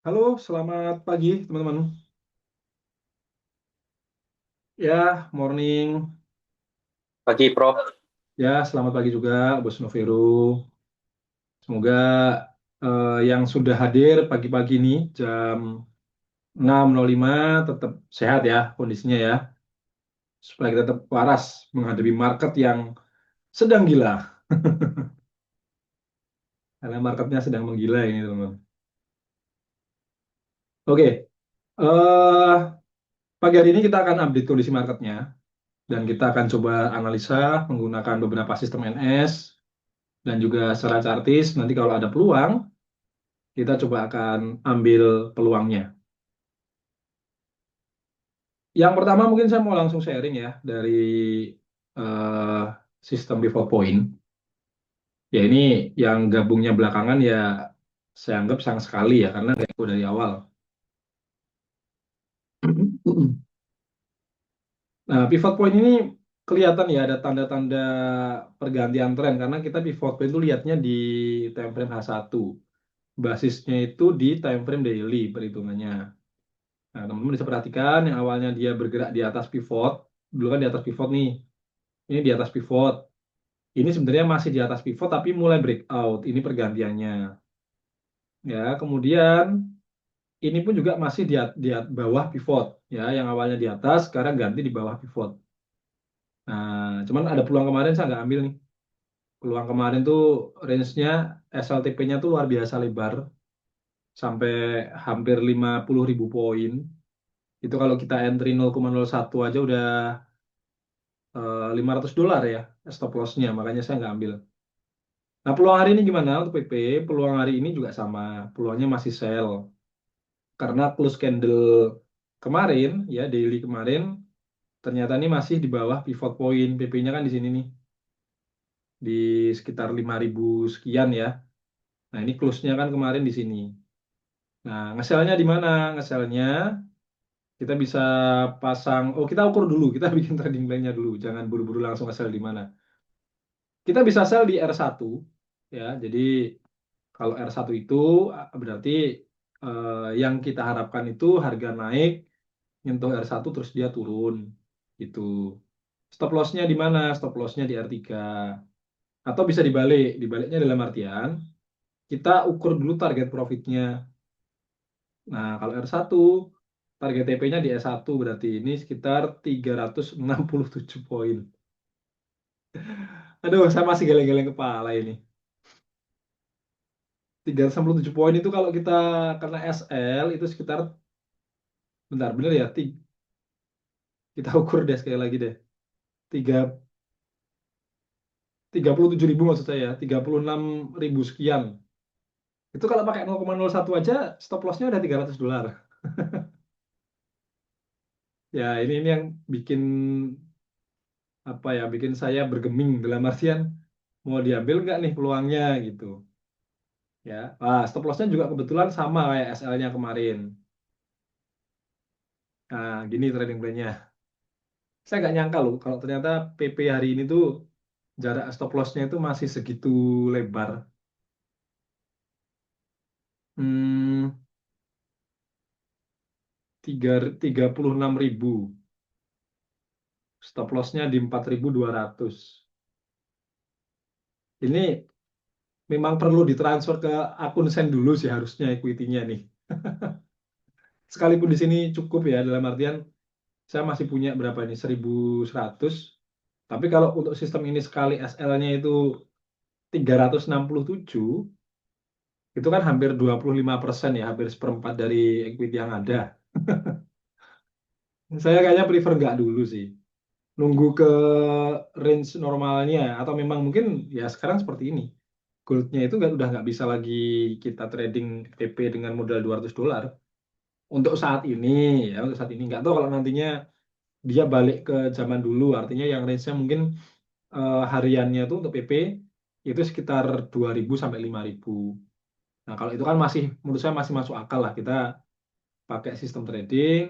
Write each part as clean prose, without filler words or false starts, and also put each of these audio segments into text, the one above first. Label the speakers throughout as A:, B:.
A: Halo, selamat pagi teman-teman. Ya, morning.
B: Pagi, Prof.
A: Ya, selamat pagi juga, Bos Noveru. Semoga yang sudah hadir pagi-pagi ini jam 6.05 tetap sehat ya kondisinya ya. Supaya kita tetap waras menghadapi market yang sedang gila. Karena marketnya sedang menggila ini teman-teman. Oke, pagi hari ini kita akan update kondisi marketnya. Dan kita akan coba analisa menggunakan beberapa sistem NS dan juga secara chartis. Nanti kalau ada peluang, kita coba akan ambil peluangnya. Yang pertama mungkin saya mau langsung sharing ya dari eh, sistem pivot point. Ya ini yang gabungnya belakangan ya saya anggap sayang sekali ya karena nggak ikut dari awal. Nah, pivot point ini kelihatan ya ada tanda-tanda pergantian tren karena kita pivot point itu lihatnya di time frame H1. Basisnya itu di time frame daily perhitungannya. Nah, teman-teman bisa perhatikan yang awalnya dia bergerak di atas pivot, dulu kan di atas pivot nih. Ini di atas pivot. Ini sebenarnya masih di atas pivot tapi mulai breakout. Ini pergantiannya. Ya, kemudian ini pun juga masih di bawah pivot. Ya, yang awalnya di atas sekarang ganti di bawah pivot. Nah, cuman ada peluang kemarin saya nggak ambil nih. Peluang kemarin tuh range-nya SLTP-nya tuh luar biasa lebar sampai hampir 50.000 poin. Itu kalau kita entry 0,01 aja udah $500 ya stop loss-nya. Makanya saya nggak ambil. Nah, peluang hari ini gimana untuk PP? Peluang hari ini juga sama. Peluangnya masih sell. Karena close candle kemarin, ya daily kemarin, ternyata ini masih di bawah pivot point. PP-nya kan di sini nih. Di sekitar 5.000 sekian ya. Nah, ini close-nya kan kemarin di sini. Nah, nge-sell-nya di mana? Nge-sell-nya kita bisa pasang, oh kita ukur dulu, kita bikin trading plan-nya dulu. Jangan buru-buru langsung nge-sell di mana. Kita bisa sell di R1, ya. Jadi kalau R1 itu berarti yang kita harapkan itu harga naik nyentuh R1 terus dia turun gitu. Stop loss-nya di mana? Stop loss-nya di R3. Atau bisa dibalik. Dibaliknya dalam artian kita ukur dulu target profitnya. Nah, kalau R1 target TP-nya di S1 berarti ini sekitar 367 poin. Aduh, saya masih geleng-geleng kepala ini. 367 poin itu kalau kita kena SL itu sekitar bentar bener ya kita ukur deh sekali lagi deh tiga 37.000 maksud saya 36.000 sekian itu kalau pakai 0,01 aja stop lossnya udah $300 ya ini yang bikin apa ya bikin saya bergeming dalam artian mau diambil nggak nih peluangnya gitu ya. Stop lossnya juga kebetulan sama kayak SL-nya kemarin. Nah gini trading plan-nya, saya nggak nyangka loh kalau ternyata PP hari ini tuh jarak stop loss-nya itu masih segitu lebar. 36.000. Stop loss-nya di 4.200. Ini memang perlu ditransfer ke akun Sen dulu sih harusnya equity-nya nih. Sekalipun di sini cukup ya dalam artian saya masih punya berapa ini 1.100. Tapi kalau untuk sistem ini sekali SL-nya itu 367, itu kan hampir 25% ya, hampir seperempat dari equity yang ada. Saya kayaknya prefer nggak dulu sih. Nunggu ke range normalnya atau memang mungkin ya sekarang seperti ini. Goldnya itu udah nggak bisa lagi kita trading TP dengan modal $200 untuk saat ini ya untuk saat ini nggak tahu kalau nantinya dia balik ke zaman dulu artinya yang range-nya mungkin hariannya itu untuk PP itu sekitar 2.000 sampai 5.000. Nah kalau itu kan masih menurut saya masih masuk akal lah kita pakai sistem trading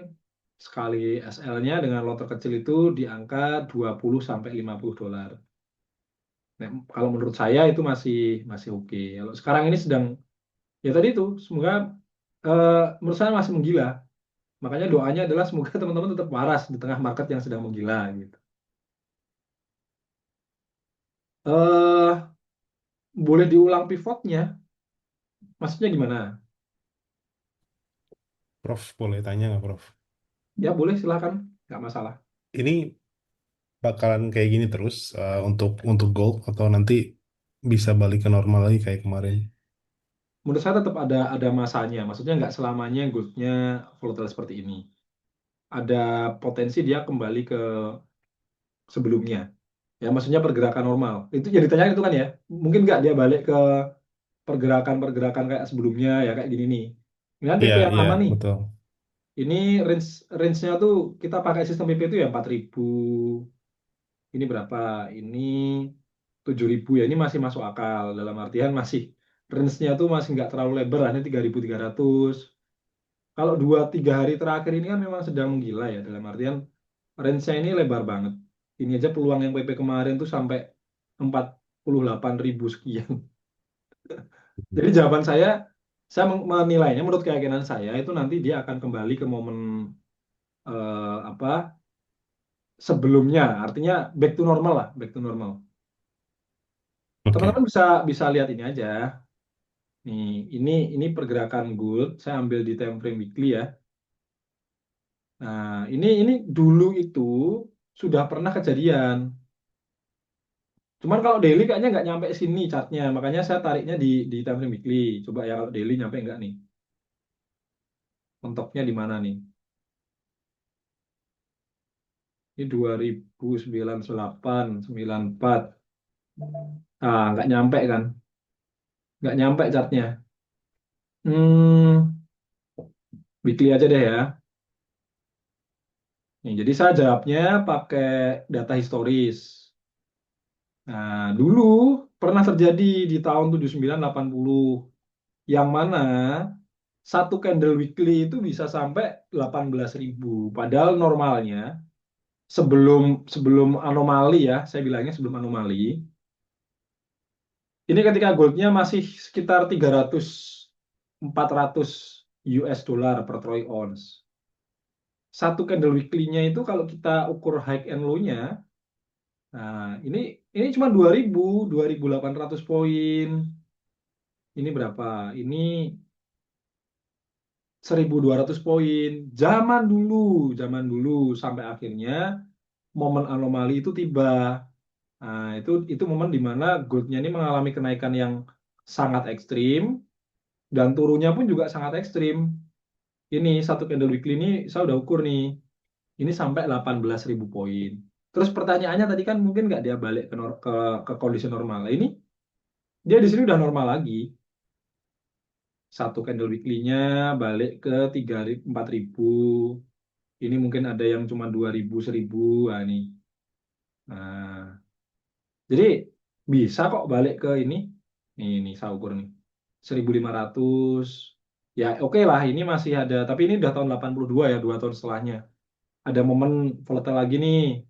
A: sekali SL-nya dengan lot terkecil itu di angka 20 sampai $50. Nah, kalau menurut saya itu masih masih oke. Kalau sekarang ini sedang ya tadi itu semoga menurut saya masih menggila. Makanya doanya adalah semoga teman-teman tetap waras di tengah market yang sedang menggila gitu. eh Boleh diulang pivotnya, maksudnya gimana?
C: Prof, boleh tanya nggak, Prof?
A: Ya boleh silakan, nggak masalah.
C: Ini bakalan kayak gini terus untuk gold atau nanti bisa balik ke normal lagi kayak kemarin?
A: Menurut saya tetap ada masanya, maksudnya nggak selamanya goldnya volatile seperti ini. Ada potensi dia kembali ke sebelumnya. Ya, maksudnya pergerakan normal. Itu jadi ditanya itu kan ya, mungkin nggak dia balik ke pergerakan-pergerakan kayak sebelumnya ya kayak gini nih. Ini kan PP
C: Iya,
A: yang
C: iya,
A: lama nih.
C: betul.
A: Ini range-nya tuh kita pakai sistem PP itu ya 4.000. Ini berapa? Ini 7.000 ya. Ini masih masuk akal. Dalam artian masih range-nya tuh masih nggak terlalu lebar. Hanya 3.300. Kalau 2-3 hari terakhir ini kan memang sedang menggila ya. Dalam artian range-nya ini lebar banget. Ini aja peluang yang PP kemarin tuh sampai 48.000 sekian. Jadi jawaban saya menilainya menurut keyakinan saya itu nanti dia akan kembali ke momen apa sebelumnya. Artinya back to normal lah, back to normal. Teman-teman
C: Oke.
A: bisa bisa lihat ini aja. Nih, ini pergerakan gold. Saya ambil di time frame weekly ya. Nah, ini dulu itu sudah pernah kejadian. Cuman kalau daily kayaknya nggak nyampe sini chartnya. Makanya saya tariknya di time frame weekly. Coba ya kalau daily nyampe nggak nih? Mentoknya di mana nih? Ini 2098, 94. Ah, nggak nyampe kan? Nggak nyampe chartnya. Hmm, weekly aja deh ya. Nih, jadi saya jawabnya pakai data historis. Nah, dulu pernah terjadi di tahun 7980 yang mana satu candle weekly itu bisa sampai 18.000. Padahal normalnya sebelum sebelum anomali ya, saya bilangnya sebelum anomali, ini ketika goldnya masih sekitar 300 400 US dollar per troy ounce. Satu candle weekly-nya itu kalau kita ukur high and low-nya, nah ini cuma 2.800 poin. Ini berapa? Ini 1.200 poin. Zaman dulu sampai akhirnya momen anomali itu tiba. Nah, itu momen di mana goldnya ini mengalami kenaikan yang sangat ekstrim dan turunnya pun juga sangat ekstrim. Ini satu candle weekly ini saya udah ukur nih. Ini sampai 18.000 poin. Terus pertanyaannya tadi kan mungkin nggak dia balik ke kondisi normal. Nah, ini dia di sini udah normal lagi. Satu candle weekly-nya balik ke 4.000. Ini mungkin ada yang cuma 2.000, 1.000. Nah, ini. Nah, jadi bisa kok balik ke ini. Ini saya ukur nih. 1.500. Ya oke lah, ini masih ada. Tapi ini udah tahun 82 ya, 2 tahun setelahnya. Ada momen volatile lagi nih.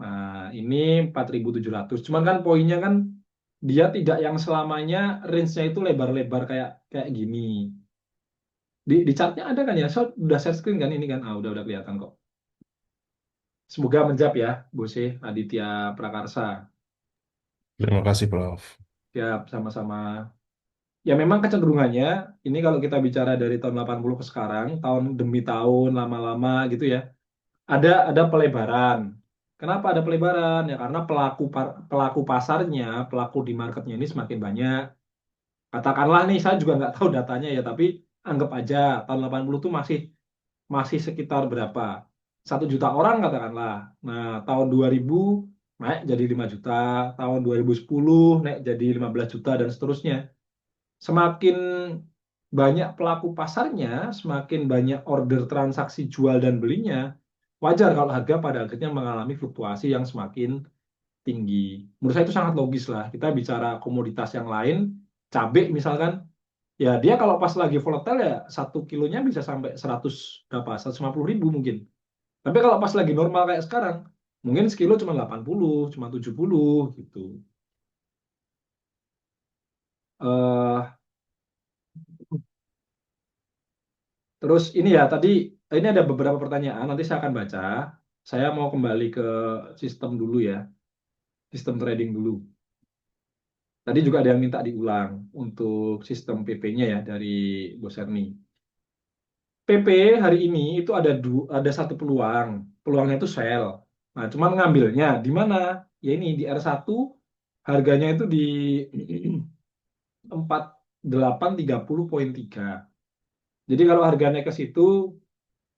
A: Nah, ini 4.700. Cuman kan poinnya kan dia tidak yang selamanya range-nya itu lebar-lebar kayak kayak gini. Di chartnya ada kan ya? So, udah share screen kan ini kan? Ah, udah kelihatan kok. Semoga menjawab ya, Bose Aditya Prakarsa.
C: Terima kasih, Prof.
A: Siap, sama-sama. Ya memang kecenderungannya, ini kalau kita bicara dari tahun 80 ke sekarang, tahun demi tahun, lama-lama gitu ya, ada pelebaran. Kenapa ada pelebaran? Ya karena pelaku pasarnya, pelaku di marketnya ini semakin banyak. Katakanlah nih, saya juga nggak tahu datanya ya, tapi anggap aja tahun 80 itu masih masih sekitar berapa? 1 juta orang katakanlah. Nah, tahun 2000 naik jadi 5 juta, tahun 2010 naik jadi 15 juta dan seterusnya. Semakin banyak pelaku pasarnya, semakin banyak order transaksi jual dan belinya, wajar kalau harga pada akhirnya mengalami fluktuasi yang semakin tinggi. Menurut saya itu sangat logis lah. Kita bicara komoditas yang lain, cabai misalkan, ya dia kalau pas lagi volatile ya 1 kilonya bisa sampai 100 berapa, 150.000 mungkin. Tapi kalau pas lagi normal kayak sekarang, mungkin sekilo cuma 80, cuma 70 gitu. Eh Terus ini ya tadi ini ada beberapa pertanyaan, nanti saya akan baca. Saya mau kembali ke sistem dulu ya, sistem trading dulu. Tadi juga ada yang minta diulang untuk sistem PP-nya ya dari Bos Erni. PP hari ini itu ada satu peluang. Peluangnya itu sell. Nah, cuman ngambilnya di mana? Ya ini di R1 harganya itu di 4830,3. Jadi kalau harga naik ke situ,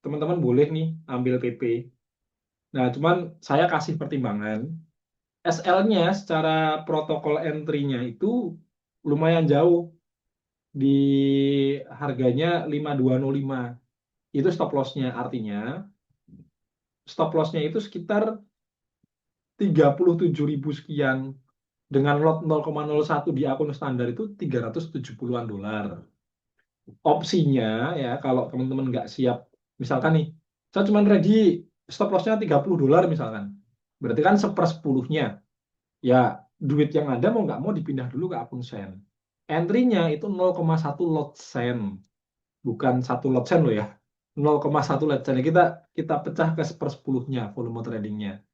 A: teman-teman boleh nih ambil PP. Nah, cuman saya kasih pertimbangan. SL-nya secara protokol entry-nya itu lumayan jauh di harganya 5205. Itu stop loss-nya. Artinya stop loss-nya itu sekitar 37.000 sekian. Dengan lot 0,01 di akun standar itu 370-an dolar. Opsinya ya kalau teman-teman nggak siap, misalkan nih, saya cuma ready stop loss-nya 30 dolar misalkan. Berarti kan sepersepuluhnya. Ya, duit yang ada mau nggak mau dipindah dulu ke akun sen. Entry-nya itu 0,1 lot sen, bukan 1 lot sen loh ya. 0,1 lot sen. Kita kita pecah ke sepersepuluhnya volume tradingnya.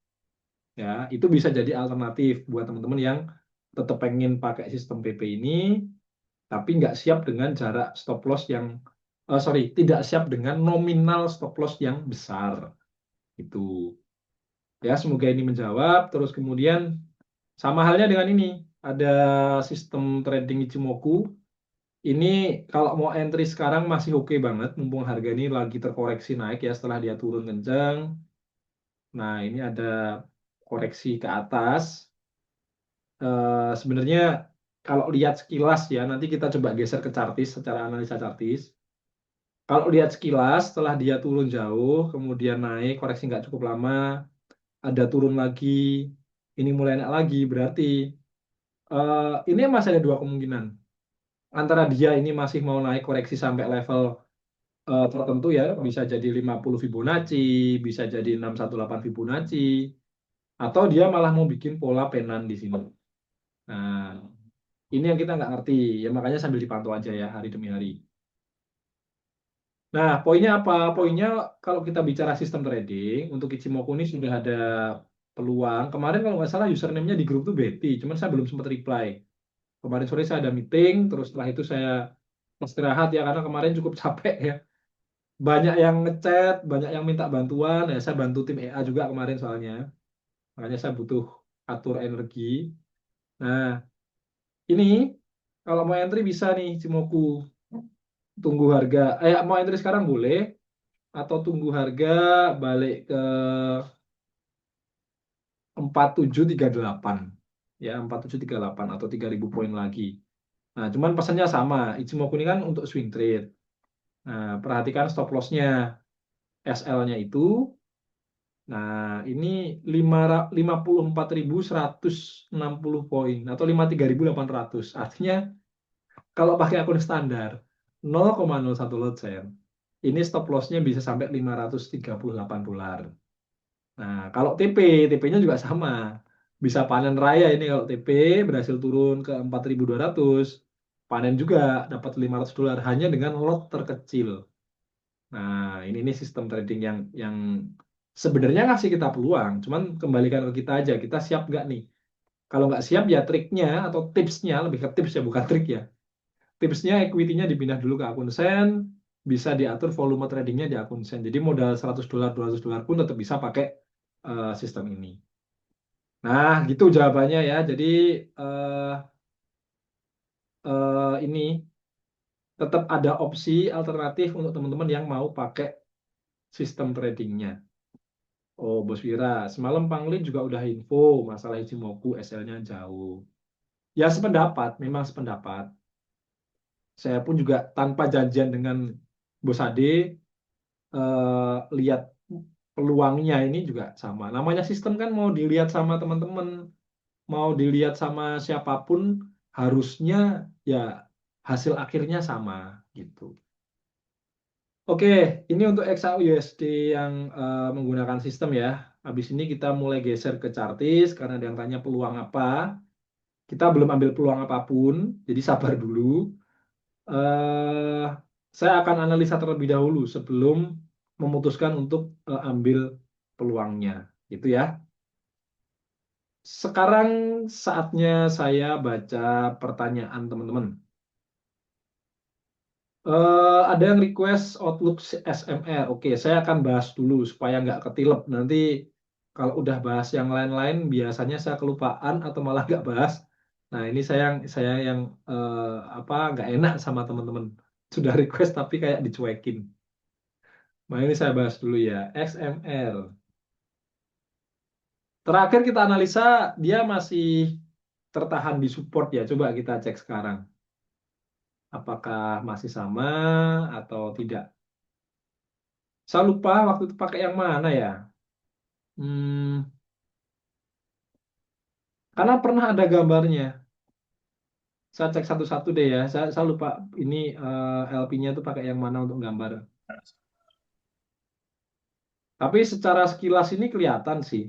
A: Ya, itu bisa jadi alternatif buat teman-teman yang tetap pengen pakai sistem PP ini, tapi nggak siap dengan jarak stop loss yang, sorry, tidak siap dengan nominal stop loss yang besar. Itu. Ya, semoga ini menjawab. Terus kemudian sama halnya dengan ini, ada sistem trading Ichimoku. Ini kalau mau entry sekarang masih oke banget, mumpung harga ini lagi terkoreksi naik ya setelah dia turun kencang. Nah, ini ada koreksi ke atas. Sebenarnya kalau lihat sekilas ya, nanti kita coba geser ke chartis secara analisa chartis. Kalau lihat sekilas, setelah dia turun jauh, kemudian naik, koreksi nggak cukup lama, ada turun lagi, ini mulai naik lagi, berarti ini masih ada dua kemungkinan. Antara dia ini masih mau naik koreksi sampai level tertentu ya, bisa jadi 50 Fibonacci, bisa jadi 618 Fibonacci, atau dia malah mau bikin pola penan di sini. Nah, ini yang kita nggak ngerti, ya makanya sambil dipantau aja ya hari demi hari. Nah, poinnya apa? Poinnya kalau kita bicara sistem trading, untuk Ichimoku ini sudah ada peluang. Kemarin kalau nggak salah username-nya di grup tuh Betty, cuman saya belum sempat reply. Kemarin sore saya ada meeting, terus setelah itu saya istirahat ya, karena kemarin cukup capek ya. Banyak yang ngechat, banyak yang minta bantuan, ya saya bantu tim EA juga kemarin soalnya. Makanya saya butuh atur energi. Nah, ini kalau mau entry bisa nih Ichimoku. Tunggu harga, mau entry sekarang boleh, atau tunggu harga balik ke 4738 ya, 4738 atau 3000 poin lagi. Nah, cuman pesannya sama. Ichimoku ini kan untuk swing trade. Nah, perhatikan stop loss-nya. SL-nya itu, nah ini 54.160 poin atau 53.800. Artinya kalau pakai akun standar 0,01 lot sen, ini stop loss-nya bisa sampai 538 dolar. Nah, kalau TP-nya juga sama. Bisa panen raya ini kalau TP berhasil turun ke 4.200, panen juga dapat 500 dolar hanya dengan lot terkecil. Nah, ini sistem trading yang sebenarnya ngasih kita peluang, cuman kembalikan ke kita aja, kita siap nggak nih? Kalau nggak siap ya triknya atau tipsnya, lebih ke tips ya bukan trik ya. Tipsnya equity-nya dipindah dulu ke akun sen, bisa diatur volume tradingnya di akun sen. Jadi modal 100 dolar, 200 dolar pun tetap bisa pakai sistem ini. Nah, gitu jawabannya ya. Jadi eh, ini tetap ada opsi alternatif untuk teman-teman yang mau pakai sistem tradingnya. Oh, Bos Wira, semalam Panglin juga udah info masalah Ichimoku SL-nya jauh. Ya sependapat, memang sependapat. Saya pun juga tanpa janjian dengan Bos Ade, lihat peluangnya ini juga sama. Namanya sistem kan mau dilihat sama teman-teman, mau dilihat sama siapapun, harusnya ya hasil akhirnya sama gitu. Oke, ini untuk XAUUSD yang menggunakan sistem ya. Habis ini kita mulai geser ke chartis karena ada yang tanya peluang apa. Kita belum ambil peluang apapun, jadi sabar dulu. Eh, Saya akan analisa terlebih dahulu sebelum memutuskan untuk ambil peluangnya, gitu ya. Sekarang saatnya saya baca pertanyaan teman-teman. Ada yang request Outlook SMR. Oke, saya akan bahas dulu supaya nggak ketilep. Nanti kalau udah bahas yang lain-lain, biasanya saya kelupaan atau malah nggak bahas. Nah, ini saya yang apa nggak enak sama teman-teman. Sudah request tapi kayak dicuekin. Nah, ini saya bahas dulu ya. XMR. Terakhir kita analisa dia masih tertahan di support ya. Coba kita cek sekarang. Apakah masih sama atau tidak? Saya lupa waktu itu pakai yang mana ya. Hmm, karena pernah ada gambarnya. Saya cek satu-satu deh ya. Saya lupa ini LP-nya tuh pakai yang mana untuk gambar. Tapi secara sekilas ini kelihatan sih.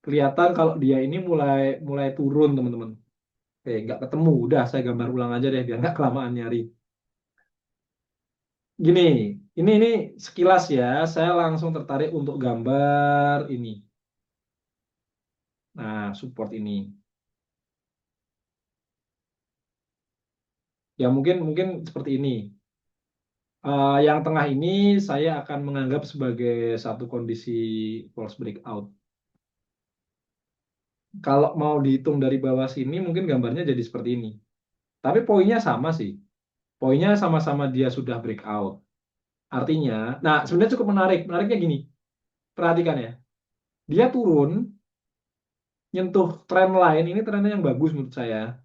A: Kelihatan kalau dia ini mulai mulai turun teman-teman. Oke, nggak ketemu. Udah saya gambar ulang aja deh biar nggak kelamaan nyari. Gini, ini sekilas ya. Saya langsung tertarik untuk gambar ini. Nah, support ini. Ya mungkin mungkin seperti ini. Yang tengah ini saya akan menganggap sebagai satu kondisi false breakout. Kalau mau dihitung dari bawah sini, mungkin gambarnya jadi seperti ini. Tapi poinnya sama sih. Poinnya sama-sama dia sudah breakout. Artinya, nah sebenarnya cukup menarik. Menariknya gini, perhatikan ya. Dia turun, nyentuh trend line, ini trennya yang bagus menurut saya.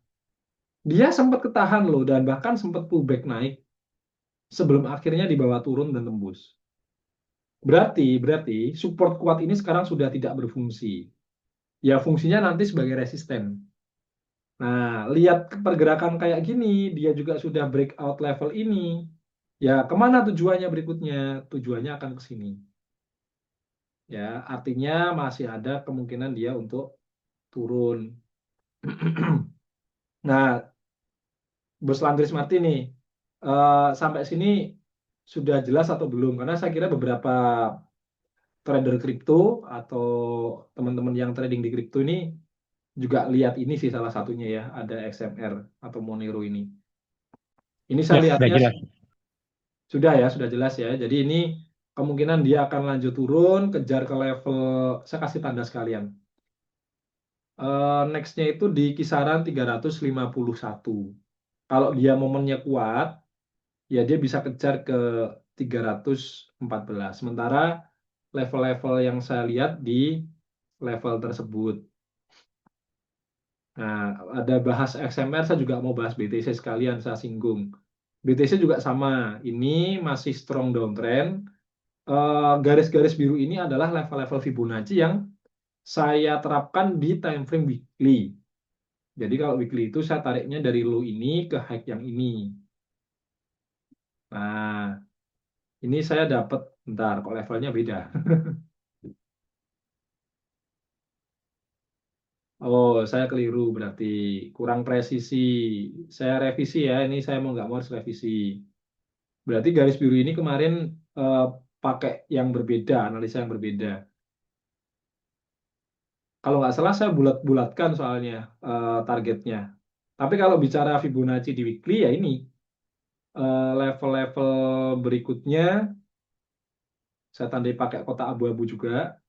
A: Dia sempat ketahan loh, dan bahkan sempat pullback naik sebelum akhirnya dibawa turun dan tembus. Berarti support kuat ini sekarang sudah tidak berfungsi. Ya fungsinya nanti sebagai resisten. Nah, lihat pergerakan kayak gini, dia juga sudah breakout level ini. Ya, kemana tujuannya berikutnya? Tujuannya akan ke sini. Ya, artinya masih ada kemungkinan dia untuk turun. Nah, Bos Landris Martin nih, sampai sini sudah jelas atau belum? Karena saya kira beberapa trader kripto atau teman-teman yang trading di kripto ini juga lihat ini sih salah satunya ya, ada XMR atau Monero ini. Ini saya
D: Ya, sudah
A: lihatnya
D: jelas.
A: sudah ya, sudah jelas ya. Jadi ini kemungkinan dia akan lanjut turun, kejar ke level, saya kasih tanda sekalian. Next-nya itu di kisaran 351. Kalau dia momennya kuat, ya dia bisa kejar ke 314. Sementara level-level yang saya lihat di level tersebut. Nah, ada bahas XMR, saya juga mau bahas BTC sekalian, saya singgung. BTC juga sama, ini masih strong downtrend. Garis-garis biru ini adalah level-level Fibonacci yang saya terapkan di time frame weekly. Jadi kalau weekly itu saya tariknya dari low ini ke high yang ini. Nah, ini saya dapat, bentar, kok levelnya beda. Oh, saya keliru berarti. Kurang presisi. Saya revisi ya, ini saya mau nggak mau harus revisi. Berarti garis biru ini kemarin eh, pakai yang berbeda, analisa yang berbeda. Kalau nggak salah saya bulat-bulatkan soalnya targetnya. Tapi kalau bicara Fibonacci di weekly ya ini level-level berikutnya saya tandai pakai kotak abu-abu juga.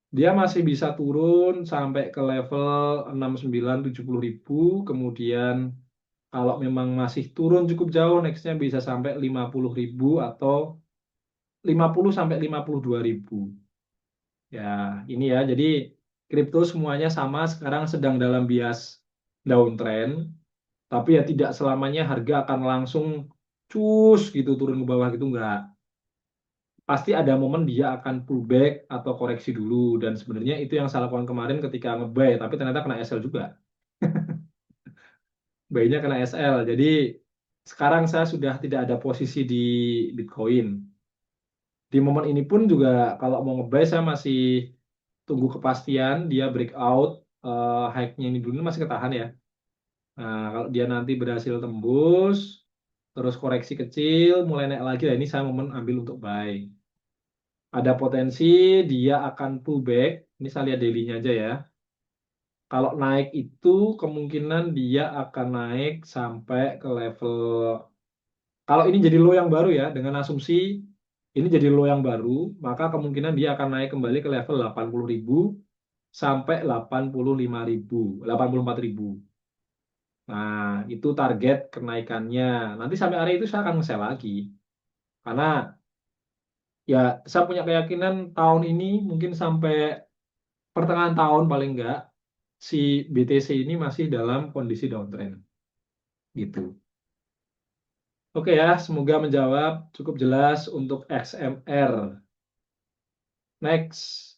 A: Dia masih bisa turun sampai ke level 69-70 ribu. Kemudian kalau memang masih turun cukup jauh, nextnya bisa sampai 50 ribu atau 50 sampai 52 ribu. Ya, ini ya. Jadi kripto semuanya sama sekarang sedang dalam bias downtrend, tapi ya tidak selamanya harga akan langsung cus gitu turun ke bawah gitu enggak. Pasti ada momen dia akan pullback atau koreksi dulu dan sebenarnya itu yang saya lakukan kemarin ketika nge-buy tapi ternyata kena SL juga. Buy-nya kena SL. Jadi sekarang saya sudah tidak ada posisi di Bitcoin. Di momen ini pun juga kalau mau nge-buy saya masih tunggu kepastian dia breakout high-nya ini dulu masih ketahan ya. Nah, kalau dia nanti berhasil tembus, terus koreksi kecil, mulai naik lagi. Nah, ini saya momen ambil untuk buy. Ada potensi dia akan pullback. Ini saya lihat daily-nya aja ya. Kalau naik itu kemungkinan dia akan naik sampai ke level. Kalau ini jadi low yang baru ya, dengan asumsi ini jadi low yang baru, maka kemungkinan dia akan naik kembali ke level 80.000 sampai 85.000, 84.000. Nah, itu target kenaikannya. Nanti sampai area itu saya akan nge-sell lagi. Karena ya saya punya keyakinan tahun ini mungkin sampai pertengahan tahun paling enggak si BTC ini masih dalam kondisi downtrend gitu. Oke ya, semoga menjawab cukup jelas untuk XMR. Next,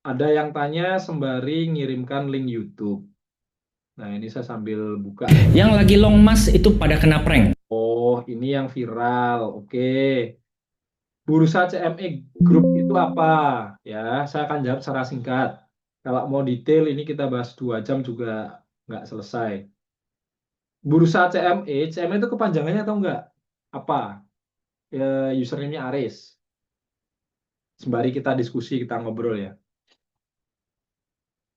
A: ada yang tanya sembari ngirimkan link YouTube. Nah, ini saya sambil buka.
D: Yang lagi long mas itu pada kena prank.
A: Oh, ini yang viral. Oke. Bursa CME Group itu apa? Ya, saya akan jawab secara singkat. Kalau mau detail, ini kita bahas 2 jam juga nggak selesai. Bursa CME itu kepanjangannya atau enggak? Apa? Username-nya Aris. Sembari kita diskusi, kita ngobrol ya.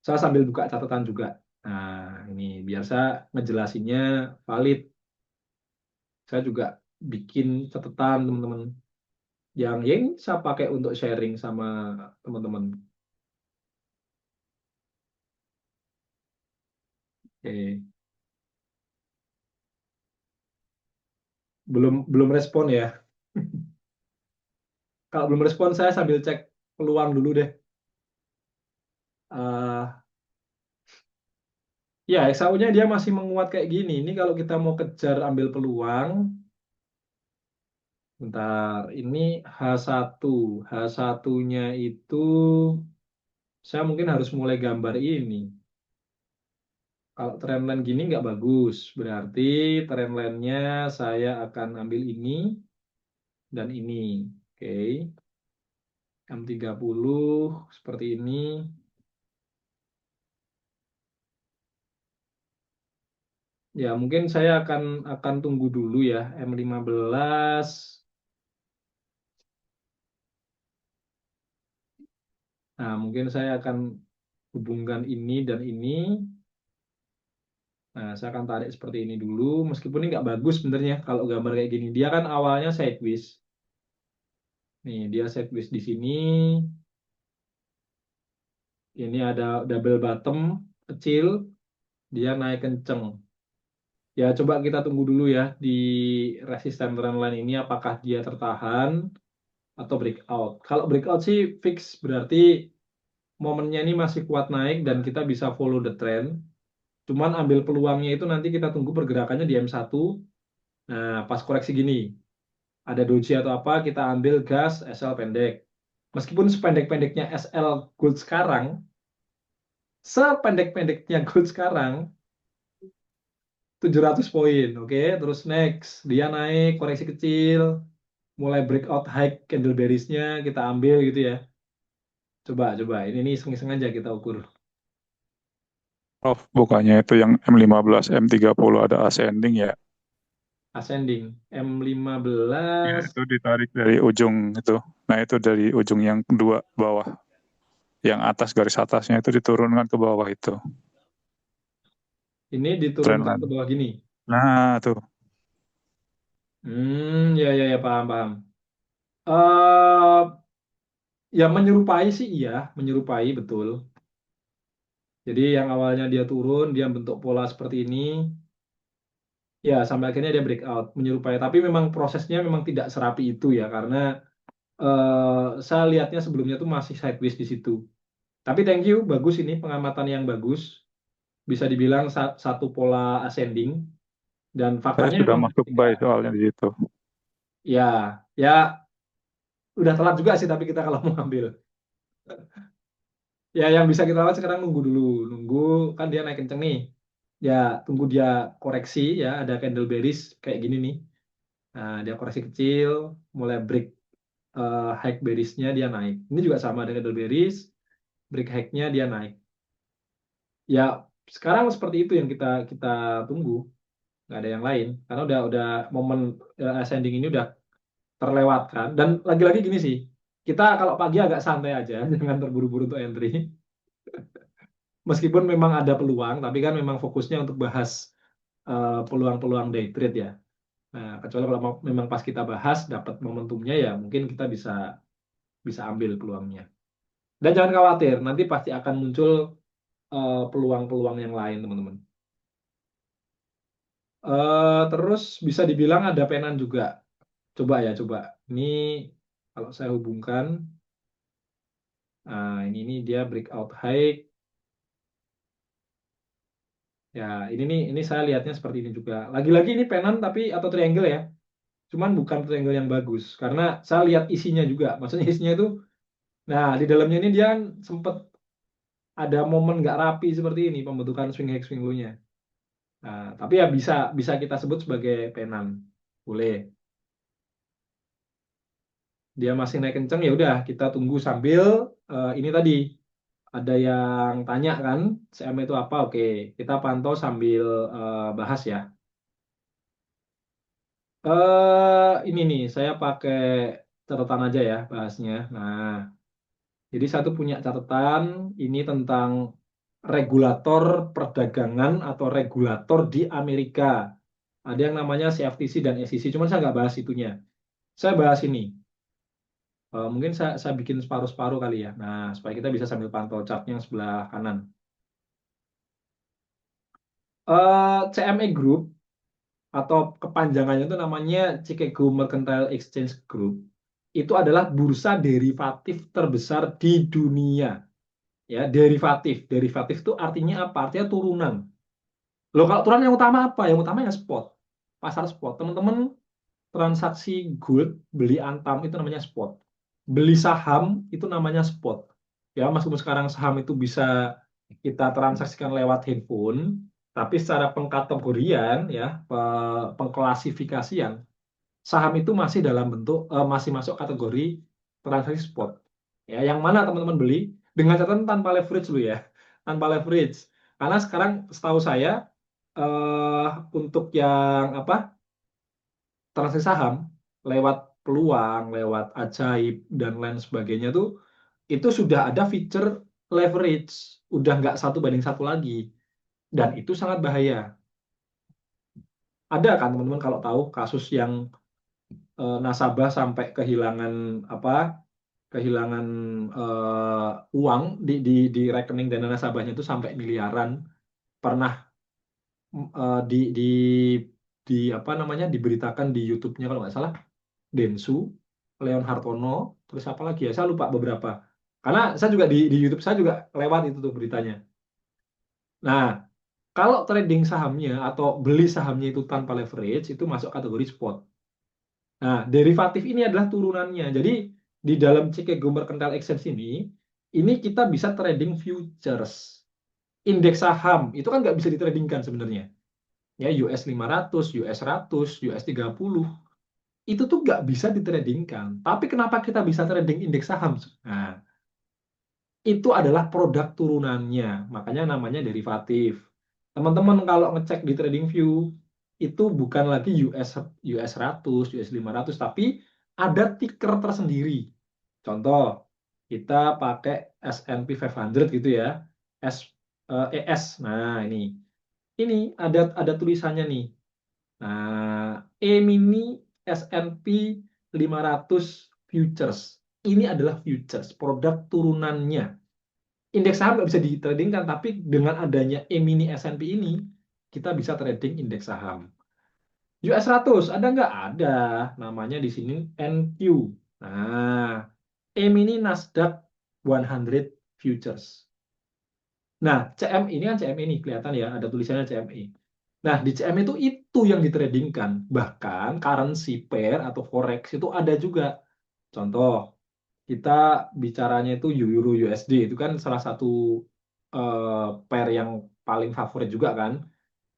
A: Saya sambil buka catatan juga. Nah, ini biasa ngejelasinnya valid. Saya juga bikin catatan teman-teman. Yang ini saya pakai untuk sharing sama teman-teman. Oke. Belum respon ya. Kalau belum respon, saya sambil cek peluang dulu deh. Ya, XAU-nya dia masih menguat kayak gini. Ini kalau kita mau kejar ambil peluang, bentar, ini H1. H1-nya itu saya mungkin harus mulai gambar ini. Kalau trendline gini nggak bagus, berarti trendline-nya saya akan ambil ini dan ini. Oke, M30 seperti ini. Ya, mungkin saya akan tunggu dulu ya M15. Nah, mungkin saya akan hubungkan ini dan ini. Nah, saya akan tarik seperti ini dulu. Meskipun ini nggak bagus sebenarnya kalau gambar kayak gini. Dia kan awalnya sideways. Nih, dia sideways di sini. Ini ada double bottom kecil. Dia naik kenceng. Ya, coba kita tunggu dulu ya di resisten trendline ini apakah dia tertahan atau breakout. Kalau breakout sih fix berarti momennya ini masih kuat naik dan kita bisa follow the trend. Cuman ambil peluangnya itu nanti kita tunggu pergerakannya di M1. Nah, pas koreksi gini, ada doji atau apa, kita ambil gas SL pendek. Meskipun sependek-pendeknya SL gold sekarang, sependek-pendeknya gold sekarang, 700 poin, oke. Terus next, dia naik koreksi kecil, mulai breakout high candle bearish-nya kita ambil gitu ya. Coba, ini nih iseng-iseng aja kita ukur.
E: Prof, bukannya itu yang M15, M30 ada ascending ya?
A: Ascending,
E: Ya,
A: M15,
E: itu ditarik dari ujung itu. Nah, itu dari ujung yang kedua bawah. Yang atas garis atasnya itu diturunkan ke bawah itu.
A: ini diturunkan ke
E: Trendline.
A: bawah gini.
E: Nah, tuh.
A: Ya, paham. eh Ya menyerupai sih iya, menyerupai betul. Jadi yang awalnya dia turun, dia bentuk pola seperti ini, ya sampai akhirnya dia breakout, menyerupai. Tapi memang prosesnya memang tidak serapi itu ya, karena saya lihatnya sebelumnya tuh masih sideways di situ. Tapi thank you, bagus ini pengamatan yang bagus. Bisa dibilang satu pola ascending dan
E: Saya
A: faktanya
E: sudah
A: memang
E: masuk
A: ketika
E: buy soalnya di situ.
A: ya udah telat juga sih tapi kita kalau mau ambil. Ya yang bisa kita lakukan sekarang nunggu dulu, nunggu kan dia naik kenceng nih. Ya tunggu dia koreksi ya ada candle bearish kayak gini nih. Nah dia koreksi kecil mulai break high bearish-nya dia naik. Ini juga sama dengan candle bearish, break high-nya dia naik. Ya sekarang seperti itu yang kita tunggu. nggak ada yang lain. Karena udah momen ascending ini udah terlewatkan. Dan lagi-lagi gini sih, kita kalau pagi agak santai aja, jangan terburu-buru untuk entry. Meskipun memang ada peluang, tapi kan memang fokusnya untuk bahas peluang-peluang day trade ya. Nah, kecuali kalau memang pas kita bahas dapat momentumnya ya mungkin kita bisa bisa ambil peluangnya. Dan jangan khawatir, nanti pasti akan muncul peluang-peluang yang lain, teman-teman. Terus bisa dibilang ada penan juga. Coba ya, coba. Ini kalau saya hubungkan, nah ini dia breakout high. Ya, ini saya lihatnya seperti ini juga. Lagi-lagi ini penan tapi atau triangle ya. Cuman bukan triangle yang bagus karena saya lihat isinya juga. Maksudnya isinya itu, nah di dalamnya ini dia kan sempat ada momen nggak rapi seperti ini pembentukan swing high swing low-nya. Nah, tapi ya bisa bisa kita sebut sebagai penan. Boleh. Dia masih naik kenceng ya udah kita tunggu sambil ini tadi ada yang tanya kan CM itu apa? Oke, kita pantau sambil bahas ya. Ini nih saya pakai catatan aja ya bahasnya. Nah, jadi saya tuh punya catatan ini tentang regulator perdagangan atau regulator di Amerika. Ada yang namanya CFTC dan SEC, cuman saya nggak bahas itunya. Saya bahas ini. Mungkin saya bikin separuh-separuh kali ya. Nah, supaya kita bisa sambil pantau chartnya yang sebelah kanan. CME Group atau kepanjangannya itu namanya Chicago Mercantile Exchange Group. Itu adalah bursa derivatif terbesar di dunia. Ya, derivatif. Derivatif itu artinya apa? Artinya turunan. Loh, kalau turunan yang utama apa? Yang utama ya spot. Pasar spot. Teman-teman transaksi gold, beli Antam itu namanya spot. Beli saham itu namanya spot. Ya, meskipun sekarang saham itu bisa kita transaksikan lewat handphone, tapi secara pengkategorian ya, pengklasifikasian, saham itu masih dalam bentuk masih masuk kategori transaksi spot. Ya, yang mana teman-teman beli dengan catatan tanpa leverage dulu ya. Tanpa leverage. Karena sekarang setahu saya untuk yang apa? Transaksi saham lewat peluang, lewat ajaib dan lain sebagainya tuh itu sudah ada fitur leverage, udah nggak satu banding satu lagi, dan itu sangat bahaya. Ada kan teman-teman kalau tahu kasus yang nasabah sampai kehilangan apa? Kehilangan uang di rekening dana nasabahnya itu sampai miliaran, pernah di apa namanya diberitakan di YouTube-nya kalau nggak salah Densu, Leon Hartono, terus apa lagi ya? Saya lupa beberapa. Karena saya juga di YouTube saya juga lewat itu tuh beritanya. Nah, kalau trading sahamnya atau beli sahamnya itu tanpa leverage itu masuk kategori spot. Nah, derivatif ini adalah turunannya. Jadi di dalam Chicago Mercantile Exchange ini kita bisa trading futures. Indeks saham itu kan nggak bisa ditradingkan sebenarnya. Ya, US 500, US 100, US 30 itu tuh nggak bisa ditradingkan. Tapi kenapa kita bisa trading indeks saham? Nah, itu adalah produk turunannya. Makanya namanya derivatif. Teman-teman kalau ngecek di TradingView, itu bukan lagi US 100, US 500, tapi ada ticker tersendiri. Contoh, kita pakai S&P 500 gitu ya. ES. Nah, ini ada tulisannya nih. Nah, E-mini S&P 500 futures. Ini adalah futures, produk turunannya. Indeks saham nggak bisa ditradingkan, tapi dengan adanya E-mini S&P ini, kita bisa trading indeks saham. US 100, ada nggak? Ada. Namanya di sini NQ. Nah, E-mini Nasdaq 100 Futures. Nah, CM ini kan CM ini kelihatan ya, ada tulisannya CME. Nah, di CM itu yang ditradingkan. Bahkan currency pair atau forex itu ada juga. Contoh, kita bicaranya itu Euro USD itu kan salah satu pair yang paling favorit juga kan.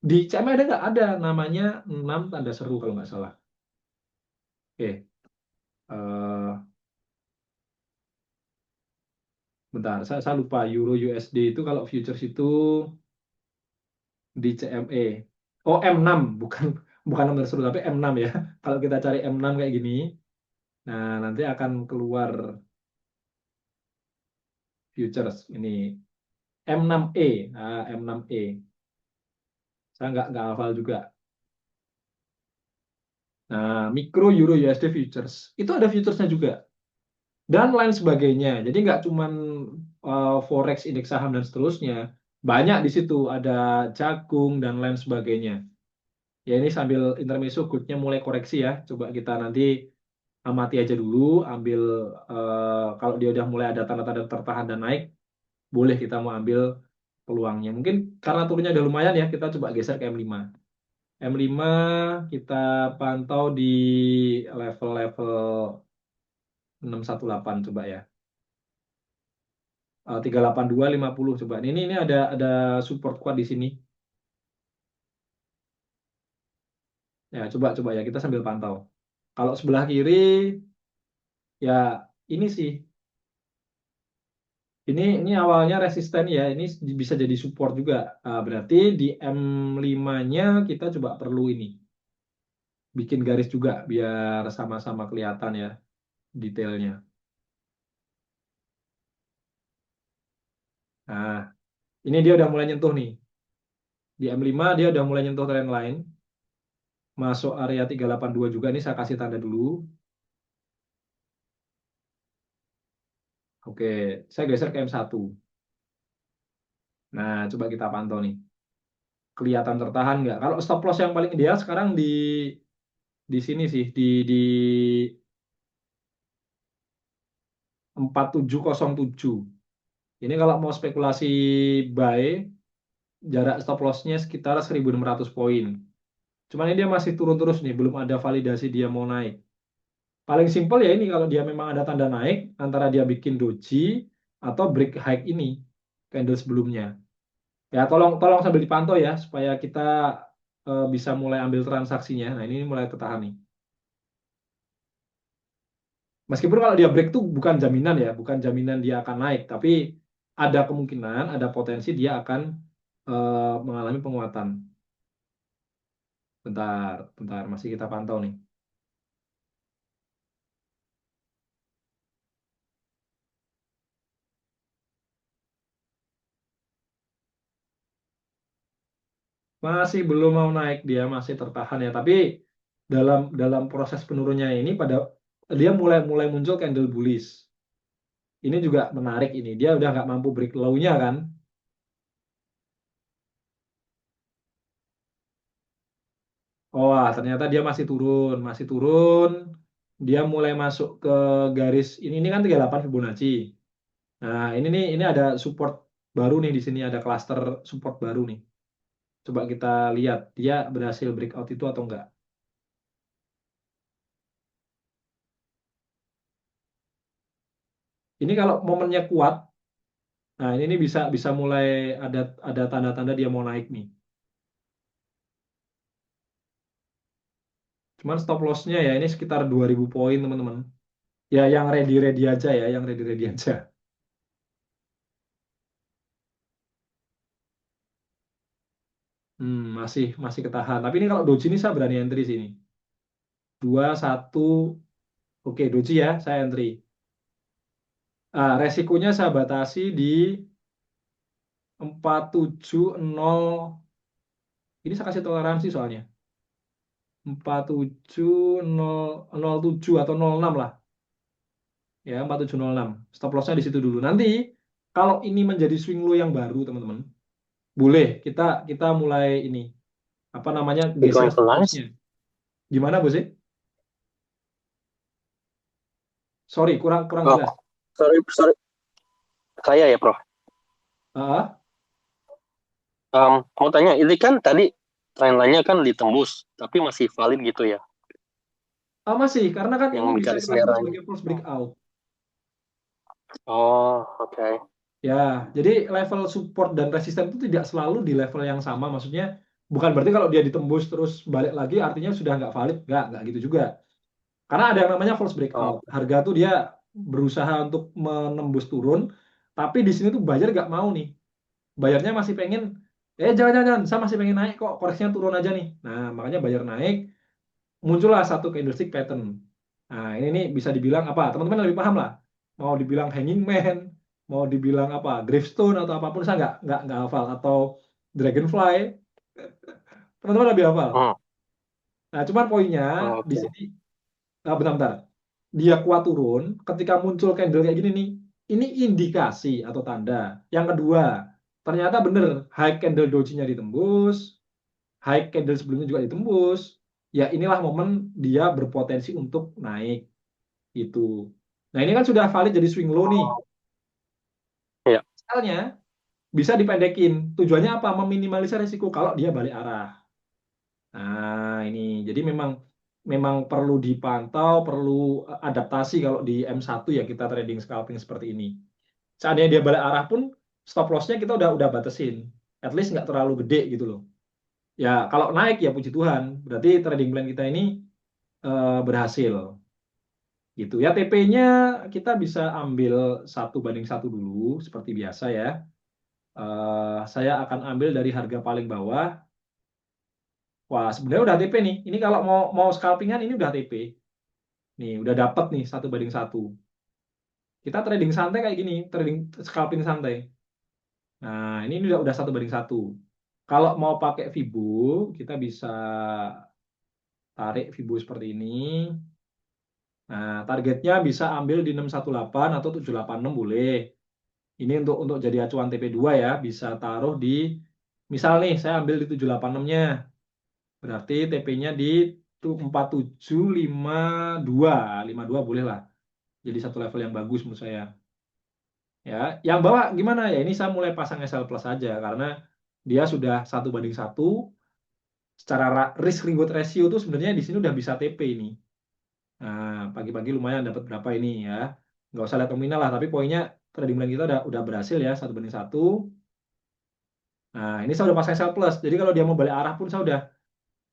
A: Di CM ada nggak? Ada, namanya 6 tanda seru kalau nggak salah. Oke, bentar, saya lupa Euro USD itu kalau futures itu di CME. Oh, M6, bukan bukan nomor seru tapi M6 ya. Kalau kita cari M6 kayak gini, nah nanti akan keluar futures ini M6E. Nah, M6E. Saya nggak hafal juga. Nah, Micro Euro USD futures. Itu ada futuresnya juga. Dan lain sebagainya. Jadi nggak cuman forex, indeks saham dan seterusnya. Banyak di situ ada jagung dan lain sebagainya. Ya ini sambil intermezzo goodnya mulai koreksi ya. Coba kita nanti amati aja dulu, ambil kalau dia udah mulai ada tanda-tanda tertahan dan naik, boleh kita mau ambil peluangnya. Mungkin karena turunnya udah lumayan ya, kita coba geser ke M5. M5 kita pantau di level-level 618 coba ya. 38250 coba. Ini ada support kuat di sini. Ya, coba ya kita sambil pantau. Kalau sebelah kiri ya ini sih. Ini awalnya resisten ya. Ini bisa jadi support juga. Berarti di M5-nya kita coba perlu ini. Bikin garis juga biar sama-sama kelihatan ya detailnya. Nah, ini dia udah mulai nyentuh nih. Di M5 dia udah mulai nyentuh trend line. Masuk area 382 juga. Ini saya kasih tanda dulu. Oke, saya geser ke M1. Nah, coba kita pantau nih. Kelihatan tertahan nggak? Kalau stop loss yang paling ideal sekarang di sini sih, di 4707. Ini kalau mau spekulasi buy, jarak stop loss-nya sekitar 1600 poin. Cuman ini dia masih turun terus nih, belum ada validasi dia mau naik. Paling simpel ya ini kalau dia memang ada tanda naik, antara dia bikin doji atau break high ini, candle sebelumnya. Ya tolong sambil dipantau ya, supaya kita bisa mulai ambil transaksinya. Nah ini mulai tertahan nih. Meskipun kalau dia break tuh bukan jaminan ya, bukan jaminan dia akan naik, tapi ada kemungkinan, ada potensi dia akan mengalami penguatan. Bentar, masih kita pantau nih. Masih belum mau naik, dia masih tertahan ya. Tapi dalam proses penurunnya ini dia mulai muncul candle bullish. Ini juga menarik ini. Dia udah nggak mampu break low-nya kan. Oh, ternyata dia masih turun. Dia mulai masuk ke garis ini kan 38 Fibonacci. Nah, ini ada support baru nih di sini ada cluster support baru nih. Coba kita lihat dia berhasil breakout itu atau enggak. Ini kalau momennya kuat, nah ini bisa mulai ada tanda-tanda dia mau naik nih. Cuman stop loss-nya ya ini sekitar 2000 poin teman-teman. Ya yang ready-ready aja ya, yang ready-ready aja. Masih ketahan. Tapi ini kalau doji ini saya berani entry sini. 2 1. Oke, doji ya, saya entry. Resikonya saya batasi di 470. Ini saya kasih toleransi soalnya. 47007 atau 06 lah. Ya, 4706. Stop loss-nya di situ dulu. Nanti kalau ini menjadi swing low yang baru, teman-teman, boleh kita mulai ini apa namanya geser
B: Bitcoin
A: stop
B: flash.
A: loss-nya. Gimana, Bos? Sorry, kurang
B: Oh,
A: jelas.
B: sorry. Saya ya, Prof.
A: Ah,
B: Mau tanya, ini kan tadi trend line-nya kan ditembus, tapi masih valid gitu ya?
A: masih, karena kan
B: Yang
A: ini bisa
B: garis
A: kita sebut
B: merah.
A: sebagai false breakout.
B: Oh, oke.
A: Ya, jadi level support dan resisten itu tidak selalu di level yang sama. Maksudnya bukan berarti kalau dia ditembus terus balik lagi artinya sudah nggak valid. Nggak gitu juga. Karena ada yang namanya false breakout.
B: Oh,
A: Harga tuh dia berusaha untuk menembus turun, tapi di sini tuh buyer nggak mau nih. Bayarnya masih pengen Jangan, saya masih pengen naik kok, koreksinya turun aja nih. Nah, makanya bayar naik, muncullah satu candlestick pattern. Nah, ini nih bisa dibilang apa? Teman-teman lebih paham lah. Mau dibilang hanging man, mau dibilang apa? Gravestone atau apapun saya nggak hafal atau dragonfly. Teman-teman lebih hafal.
B: Oh,
A: Nah, cuman poinnya di
B: oke.
A: sini bentar-bentar. Dia kuat turun ketika muncul candle kayak gini nih. Ini indikasi atau tanda. Yang kedua, ternyata bener high candle doji-nya ditembus, high candle sebelumnya juga ditembus. Ya inilah momen dia berpotensi untuk naik itu. Nah, ini kan sudah valid jadi swing low nih.
B: Ya,
A: Misalnya bisa dipendekin. Tujuannya apa? Meminimalisir risiko kalau dia balik arah. Nah, ini jadi memang memang perlu dipantau, perlu adaptasi kalau di M1 ya kita trading scalping seperti ini. Seandainya dia balik arah pun stop loss-nya kita udah batasin. At least nggak terlalu gede gitu loh. Ya, kalau naik ya puji Tuhan, berarti trading plan kita ini berhasil. Gitu ya, TP-nya kita bisa ambil 1:1 dulu seperti biasa ya. Saya akan ambil dari harga paling bawah. Wah, sebenarnya udah TP nih. Ini kalau mau mau scalpingan ini udah TP. Nih, udah dapat nih 1:1. Kita trading santai kayak gini, trading scalping santai. Nah, ini udah 1:1. Kalau mau pakai Fibo, kita bisa tarik Fibo seperti ini. Nah, targetnya bisa ambil di 618 atau 786 boleh. Ini untuk jadi acuan TP2 ya, bisa taruh di misal nih saya ambil di 786-nya. Berarti TP-nya di 4752, 52 boleh lah. Jadi satu level yang bagus menurut saya. Ya, yang bawah gimana ya? Ini saya mulai pasang SL Plus aja karena dia sudah 1:1. Secara risk reward ratio tuh sebenarnya di sini udah bisa TP ini. Nah, pagi-pagi lumayan dapat berapa ini ya. Nggak usah lihat nominal lah, tapi poinnya trading plan kita udah berhasil ya 1:1. Nah, ini saya udah pasang SL Plus. Jadi kalau dia mau balik arah pun saya udah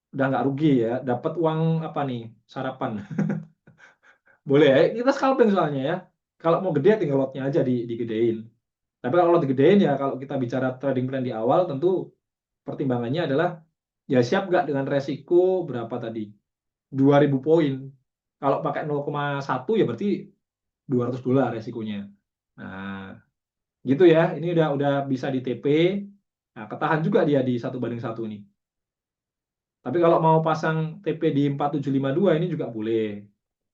A: nggak rugi ya. Dapat uang apa nih? Sarapan. Boleh ya. Kita scalping soalnya ya. Kalau mau gede tinggal lotnya aja digedein. Tapi kalau lot digedein ya kalau kita bicara trading plan di awal tentu pertimbangannya adalah ya siap nggak dengan resiko berapa tadi? 2.000 poin. Kalau pakai 0,1 ya berarti $200 resikonya. Nah, gitu ya. Ini udah bisa di TP. Nah, ketahan juga dia di 1:1 nih. Tapi kalau mau pasang TP di 4752 ini juga boleh.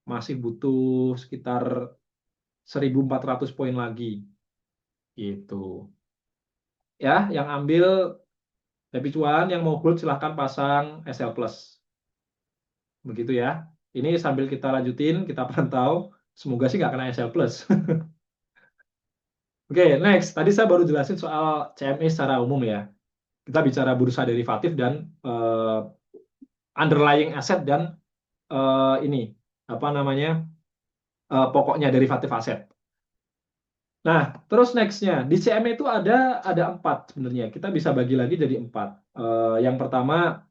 A: Masih butuh sekitar 1.400 poin lagi. Gitu. Ya, yang ambil happy cuan, yang mau hold silahkan pasang SL Plus. Begitu ya. Ini sambil kita lanjutin, kita pantau. Semoga sih nggak kena SL Plus. Oke, next. Tadi saya baru jelasin soal CME secara umum ya. Kita bicara bursa derivatif dan underlying asset dan ini apa namanya pokoknya derivatif aset. Nah, terus nextnya di CME itu ada 4 sebenarnya. Kita bisa bagi lagi jadi 4. Yang pertama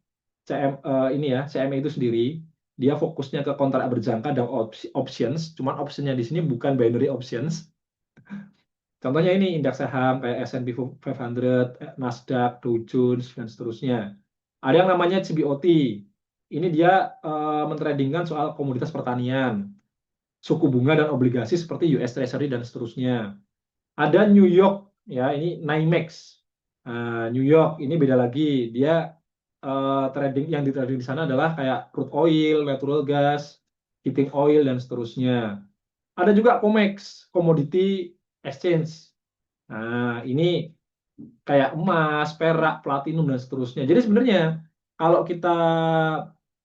A: ini ya CME itu sendiri dia fokusnya ke kontrak berjangka dan options. Cuman optionnya di sini bukan binary options. Contohnya ini indeks saham kayak S&P 500, Nasdaq, Dow Jones, dan seterusnya. Ada yang namanya CBOT. Ini dia mentradingkan soal komoditas pertanian, suku bunga dan obligasi seperti US Treasury dan seterusnya. Ada New York, ya ini NYMEX. New York ini beda lagi. Dia trading yang ditrading di sana adalah kayak crude oil, natural gas, heating oil, dan seterusnya. Ada juga COMEX, Commodity Exchange. Nah, ini kayak emas, perak, platinum dan seterusnya. Jadi sebenarnya kalau kita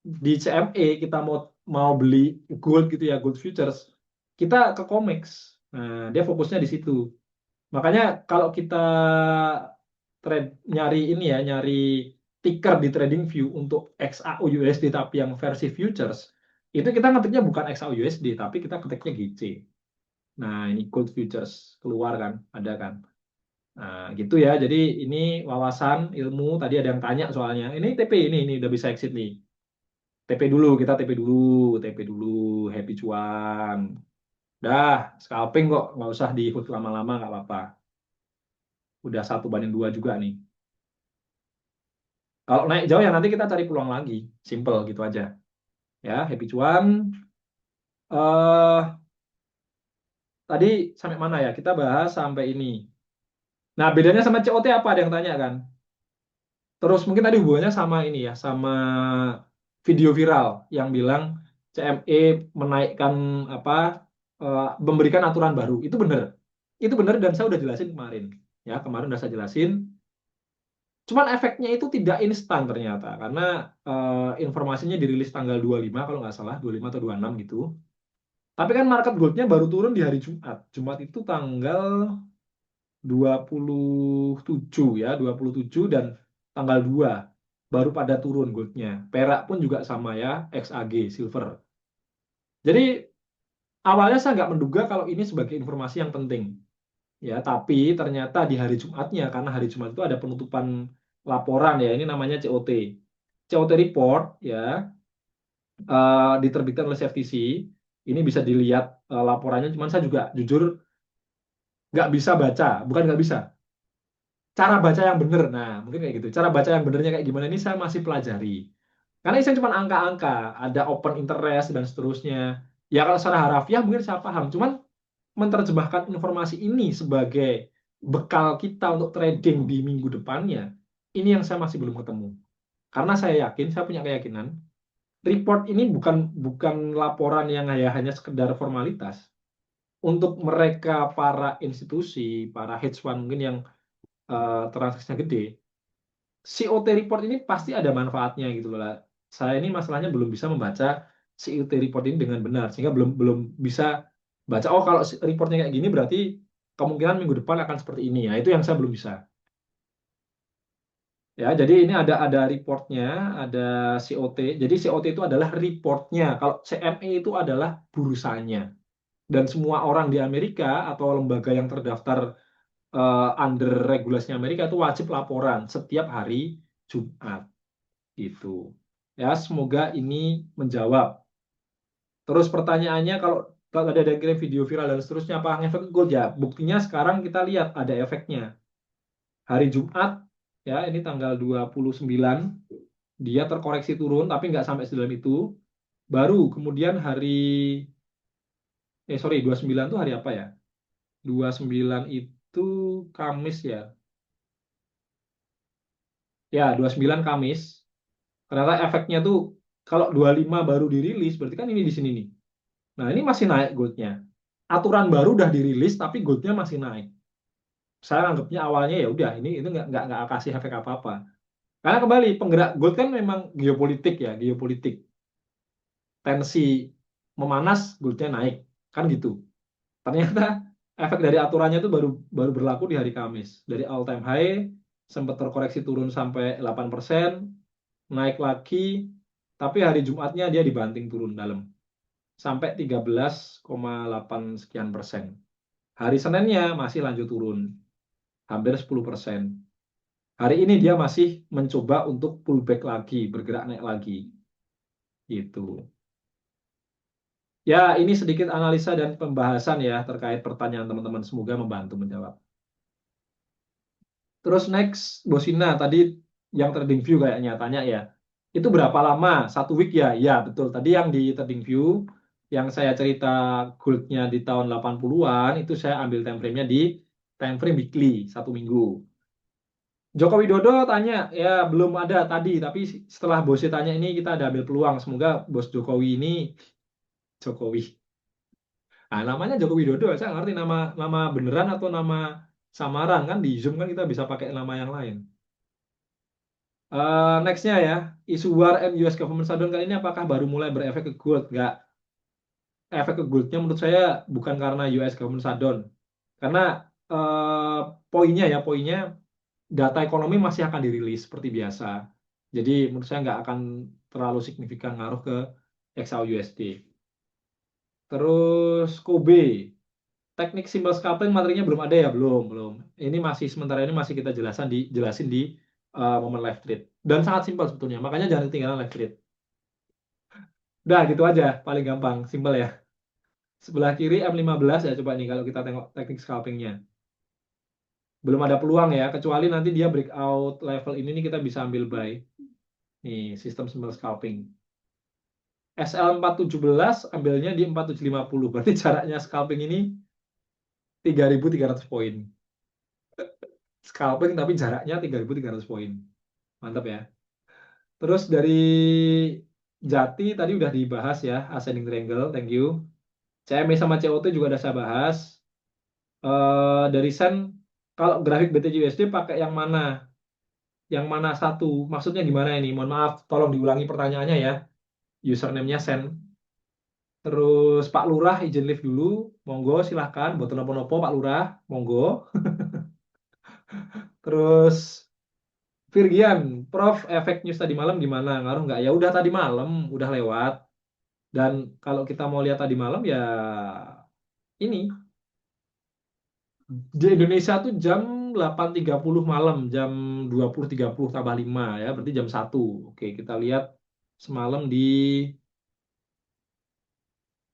A: di CME kita mau mau beli gold gitu ya, gold futures, kita ke COMEX. Nah, dia fokusnya di situ. Makanya kalau kita nyari ini ya, nyari ticker di TradingView untuk XAUUSD tapi yang versi futures, itu kita ngetiknya bukan XAUUSD tapi kita ketiknya GC. Nah, ini gold futures keluar kan, ada kan. Nah, gitu ya. Jadi ini wawasan ilmu. Tadi ada yang tanya soalnya. Ini TP ini udah bisa exit nih. TP dulu, kita TP dulu, happy cuan. Dah, scalping kok, nggak usah di hold lama-lama, nggak apa-apa. Udah 1:2 juga nih. Kalau naik jauh ya nanti kita cari peluang lagi. Simple gitu aja. Ya, happy cuan. eh Tadi sampai mana ya? Kita bahas sampai ini. Nah, bedanya sama COT apa? Ada yang tanya kan? Terus mungkin tadi hubungannya sama ini ya, sama video viral yang bilang CME menaikkan apa, memberikan aturan baru. Itu benar. Itu benar dan saya udah jelasin kemarin. Ya, kemarin udah saya jelasin. Cuman efeknya itu tidak instan ternyata karena informasinya dirilis tanggal 25 kalau nggak salah, 25 atau 26 gitu. Tapi kan market goldnya baru turun di hari Jumat. Jumat itu tanggal 27 ya, 27 dan tanggal 2 baru pada turun goldnya. Perak pun juga sama ya, XAG, silver. Jadi awalnya saya nggak menduga kalau ini sebagai informasi yang penting. Ya, tapi ternyata di hari Jumatnya, karena hari Jumat itu ada penutupan laporan ya, ini namanya COT. COT report ya, diterbitkan oleh CFTC. Ini bisa dilihat laporannya, cuman saya juga jujur nggak bisa baca, bukan nggak bisa. Cara baca yang benar, nah mungkin kayak gitu. Cara baca yang benernya kayak gimana ini saya masih pelajari. Karena ini saya cuma angka-angka, ada open interest dan seterusnya. Ya kalau secara harafiah mungkin saya paham, cuman menerjemahkan informasi ini sebagai bekal kita untuk trading di minggu depannya, ini yang saya masih belum ketemu. Karena saya yakin, saya punya keyakinan, report ini bukan bukan laporan yang hanya sekedar formalitas. Untuk mereka para institusi, para hedge fund mungkin yang transaksinya gede, COT report ini pasti ada manfaatnya gitu loh. Saya ini masalahnya belum bisa membaca COT report ini dengan benar, sehingga belum belum bisa baca, oh kalau reportnya kayak gini berarti kemungkinan minggu depan akan seperti ini. Ya, itu yang saya belum bisa. Ya, jadi ini ada reportnya, ada COT. Jadi COT itu adalah reportnya. Kalau CME itu adalah bursanya. Dan semua orang di Amerika atau lembaga yang terdaftar under regulasinya Amerika itu wajib laporan setiap hari Jumat. Gitu. Ya, semoga ini menjawab. Terus pertanyaannya, kalau ada yang kirim video viral dan seterusnya, apa efek gold ya? Buktinya sekarang kita lihat ada efeknya. Hari Jumat, ya ini tanggal 29, dia terkoreksi turun, tapi nggak sampai sedalam itu. Baru kemudian sorry, 29 itu hari apa ya? 29 itu Kamis ya. Ya, 29 Kamis. Ternyata efeknya tuh, kalau 25 baru dirilis, berarti kan ini di sini nih. Nah, ini masih naik goldnya. Aturan baru udah dirilis, tapi goldnya masih naik. Saya anggapnya awalnya ya udah, ini itu nggak kasih efek apa-apa. Karena kembali penggerak gold kan memang geopolitik ya, geopolitik. Tensi memanas, goldnya naik, kan gitu. Ternyata efek dari aturannya itu baru berlaku di hari Kamis. Dari all time high sempat terkoreksi turun sampai 8%, naik lagi, tapi hari Jumatnya dia dibanting turun dalam sampai 13,8 sekian persen. Hari Seninnya masih lanjut turun, hampir 10%. Hari ini dia masih mencoba untuk pullback lagi, bergerak naik lagi. Gitu. Ya, ini sedikit analisa dan pembahasan ya terkait pertanyaan teman-teman. Semoga membantu menjawab. Terus next, Bosina tadi yang trading view kayaknya tanya ya. Itu berapa lama? 1 week ya? Ya, betul. Tadi yang di trading view, yang saya cerita goldnya di tahun 80-an, itu saya ambil time frame-nya di time frame weekly, 1 minggu. Joko Widodo tanya, ya belum ada tadi, tapi setelah bosnya tanya ini kita ada ambil peluang. Semoga bos Jokowi ini, Jokowi. Nah, namanya Joko Widodo, saya ngerti nama beneran atau nama samaran kan, di Zoom kan kita bisa pakai nama yang lain. Nextnya ya, isu war and US government shutdown kali ini apakah baru mulai berefek ke gold? Nggak. Efek ke goldnya menurut saya bukan karena US government shutdown. Karena poinnya data ekonomi masih akan dirilis seperti biasa. Jadi menurut saya nggak akan terlalu signifikan ngaruh ke XAUUSD. Terus Kobe, teknik simple scalping materinya belum ada ya? Belum. Ini sementara ini masih kita jelasin di momen live trade. Dan sangat simpel sebetulnya, makanya jangan ketinggalan live trade. Udah gitu aja, paling gampang, simpel ya. Sebelah kiri M15 ya, coba nih kalau kita tengok teknik scalpingnya. Belum ada peluang ya, kecuali nanti dia breakout level ini nih kita bisa ambil buy. Nih, sistem simbol scalping. SL417 ambilnya di 4750. Berarti jaraknya scalping ini 3.300 poin. Scalping tapi jaraknya 3.300 poin. Mantap ya. Terus dari Jati tadi udah dibahas ya, ascending triangle, thank you. CME sama COT juga udah saya bahas. Dari Sen, kalau grafik BTC-USD pakai yang mana? Yang mana satu? Maksudnya gimana ini? Mohon maaf, tolong diulangi pertanyaannya ya. Username-nya Sen. Terus Pak Lurah izin live dulu. Monggo silahkan. Buat nopo-nopo Pak Lurah. Monggo. Terus Virgian, Prof, efek news tadi malam gimana? Ngaruh nggak? Ya udah tadi malam, udah lewat. Dan kalau kita mau lihat tadi malam ya ini di Indonesia tuh jam 8.30 malam, jam 20.30 tambah 5 ya, berarti jam 1. Oke, kita lihat semalam di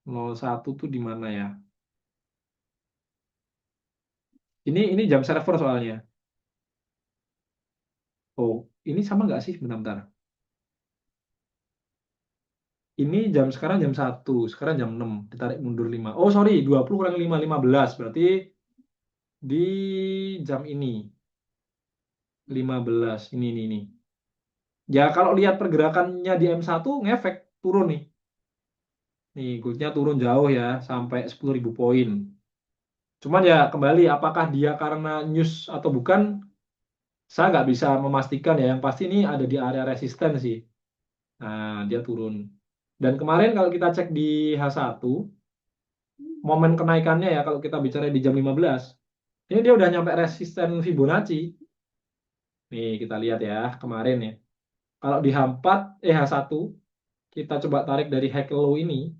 A: 01 tuh di mana ya? Ini jam server soalnya. Oh, ini sama nggak sih? Bentar-bentar. Ini jam sekarang jam 1, sekarang jam 6, ditarik mundur 5. Oh, sorry, 20 kurang 5, 15. Berarti di jam ini 15. Ini. Ya, kalau lihat pergerakannya di M1 ngefek turun nih. Nih, goldnya turun jauh ya, sampai 10.000 poin. Cuman ya kembali, apakah dia karena news atau bukan, saya nggak bisa memastikan ya. Yang pasti ini ada di area resisten sih. Nah, dia turun. Dan kemarin kalau kita cek di H1, momen kenaikannya ya, kalau kita bicara di jam 15, ini dia udah nyampe resisten Fibonacci. Nih, kita lihat ya, kemarin ya. Kalau di H4, H1, kita coba tarik dari high low ini.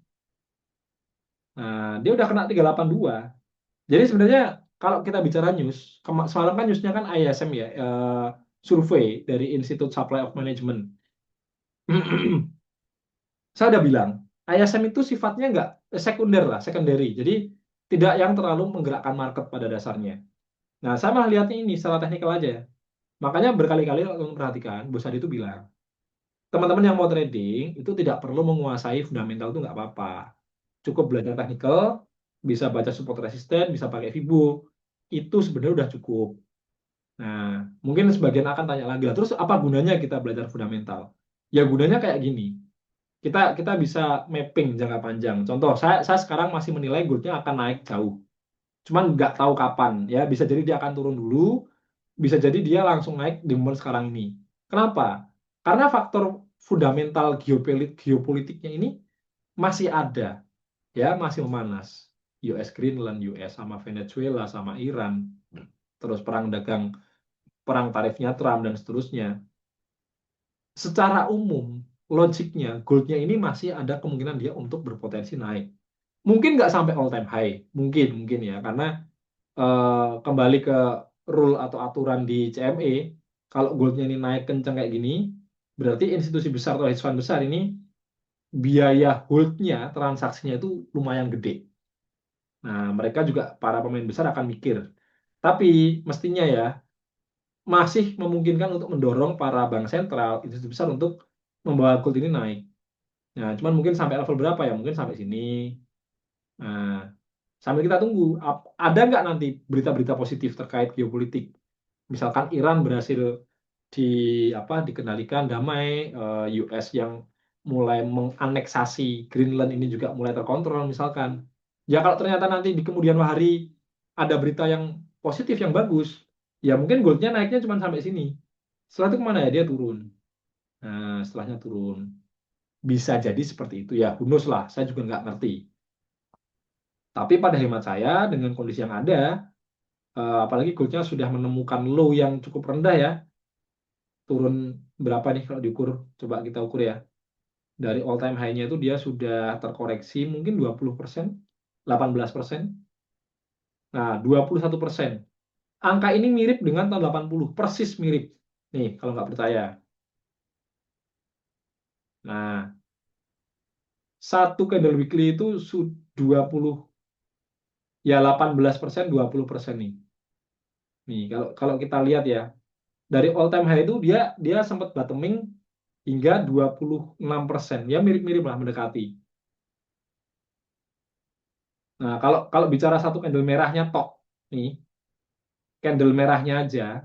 A: Nah, dia udah kena 382. Jadi sebenarnya kalau kita bicara news, semalam kan newsnya kan ISM ya, survei dari Institute Supply of Management. Saya udah bilang, ISM itu sifatnya nggak sekunder lah, secondary. Jadi tidak yang terlalu menggerakkan market pada dasarnya. Nah, saya malah lihatnya ini secara teknikal aja. Makanya berkali-kali kalau perhatikan, Bos Adi itu bilang, teman-teman yang mau trading itu tidak perlu menguasai fundamental itu nggak apa-apa. Cukup belajar teknikal, bisa baca support resisten, bisa pakai Fibo. Itu sebenarnya udah cukup. Nah, mungkin sebagian akan tanya lagi, terus apa gunanya kita belajar fundamental? Ya gunanya kayak gini. Kita bisa mapping jangka panjang. Contoh, saya sekarang masih menilai goldnya akan naik jauh. Cuman nggak tahu kapan. Ya, bisa jadi dia akan turun dulu, bisa jadi dia langsung naik di momen sekarang ini. Kenapa? Karena faktor fundamental geopolitiknya ini masih ada, ya masih memanas. US Greenland, US sama Venezuela sama Iran, terus perang tarifnya Trump dan seterusnya. Secara umum, logiknya goldnya ini masih ada kemungkinan dia untuk berpotensi naik. Mungkin nggak sampai all time high, mungkin ya, karena kembali ke rule atau aturan di CME, kalau goldnya ini naik kencang kayak gini, berarti institusi besar atau hedge fund besar ini biaya holdnya, transaksinya itu lumayan gede. Nah, mereka juga para pemain besar akan mikir. Tapi mestinya ya masih memungkinkan untuk mendorong para bank sentral, institusi besar untuk membawa gold ini naik. Nah, cuman mungkin sampai level berapa ya? Mungkin sampai sini. Nah, sambil kita tunggu, ada nggak nanti berita-berita positif terkait geopolitik? Misalkan Iran berhasil di dikendalikan damai, US yang mulai menganeksasi Greenland ini juga mulai terkontrol misalkan. Ya kalau ternyata nanti di kemudian hari ada berita yang positif yang bagus, ya mungkin goldnya naiknya cuma sampai sini. Setelah itu kemana ya? Dia turun. Nah, setelahnya turun. Bisa jadi seperti itu ya, who knows lah, saya juga nggak ngerti. Tapi pada hemat saya, dengan kondisi yang ada, apalagi goldnya sudah menemukan low yang cukup rendah ya, turun berapa nih kalau diukur, coba kita ukur ya. Dari all time high-nya itu dia sudah terkoreksi mungkin 20%, 18%. Nah, 21%. Angka ini mirip dengan tahun 80, persis mirip. Nih, kalau nggak percaya. Nah, satu candle weekly itu 20, ya 18%, 20% nih. Nih, kalau kita lihat ya, dari all time high itu dia sempat bottoming hingga 26%. Ya mirip-mirip lah, mendekati. Nah, kalau bicara satu candle merahnya tok nih, candle merahnya aja,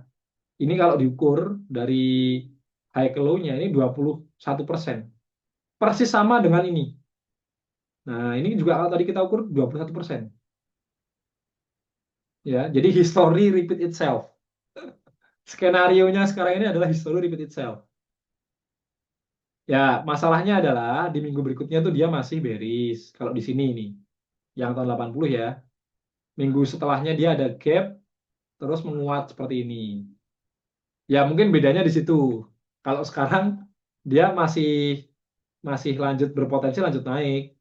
A: ini kalau diukur dari high ke low-nya ini 21%. Persis sama dengan ini. Nah, ini juga kalau tadi kita ukur 21%. Ya, jadi history repeat itself. Skenario-nya sekarang ini adalah history repeat itself. Ya, masalahnya adalah di minggu berikutnya tuh dia masih bearish. Kalau di sini nih, yang tahun 80 ya. Minggu setelahnya dia ada gap, terus menguat seperti ini. Ya, mungkin bedanya di situ. Kalau sekarang dia masih lanjut berpotensi lanjut naik.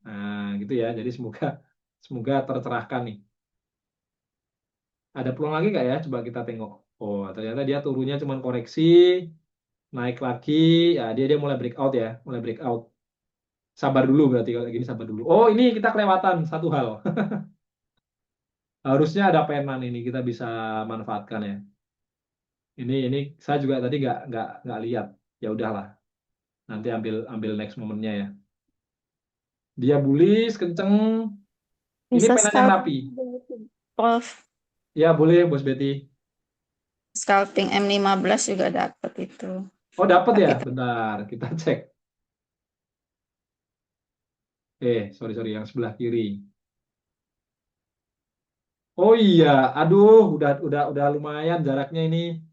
A: Nah, gitu ya. Jadi semoga tercerahkan nih. Ada peluang lagi nggak ya? Coba kita tengok. Oh, ternyata dia turunnya cuma koreksi, naik lagi. Ya, dia mulai breakout ya, mulai breakout. Sabar dulu berarti kalau kayak gini sabar dulu. Oh, ini kita kelewatan satu hal. Harusnya ada penan ini kita bisa manfaatkan ya. Ini saya juga tadi nggak lihat. Ya udahlah. Nanti ambil ambil next momennya ya. Dia bullish kenceng. Ini
F: Bisa
A: penan yang rapi.
F: scalping, Prof.
A: Ya boleh Bos Betty.
F: Scalping M15 juga dapat itu.
A: Oh dapat ya.
F: Tapi
A: Bentar kita cek. Sorry yang sebelah kiri. Oh iya, aduh, udah lumayan jaraknya ini.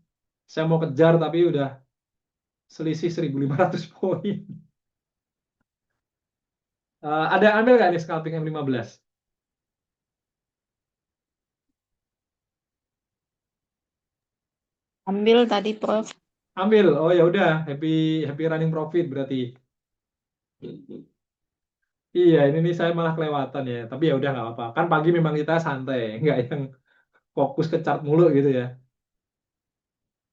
A: Saya mau kejar tapi udah selisih 1.500 poin. Ada yang ambil nggak nih scalping M15?
F: ambil tadi, Prof.
A: Ambil. Oh ya udah, happy running profit berarti. Iya, ini nih saya malah kelewatan ya. Tapi ya udah nggak apa-apa. Kan pagi memang kita santai, nggak yang fokus ke chart mulu gitu ya.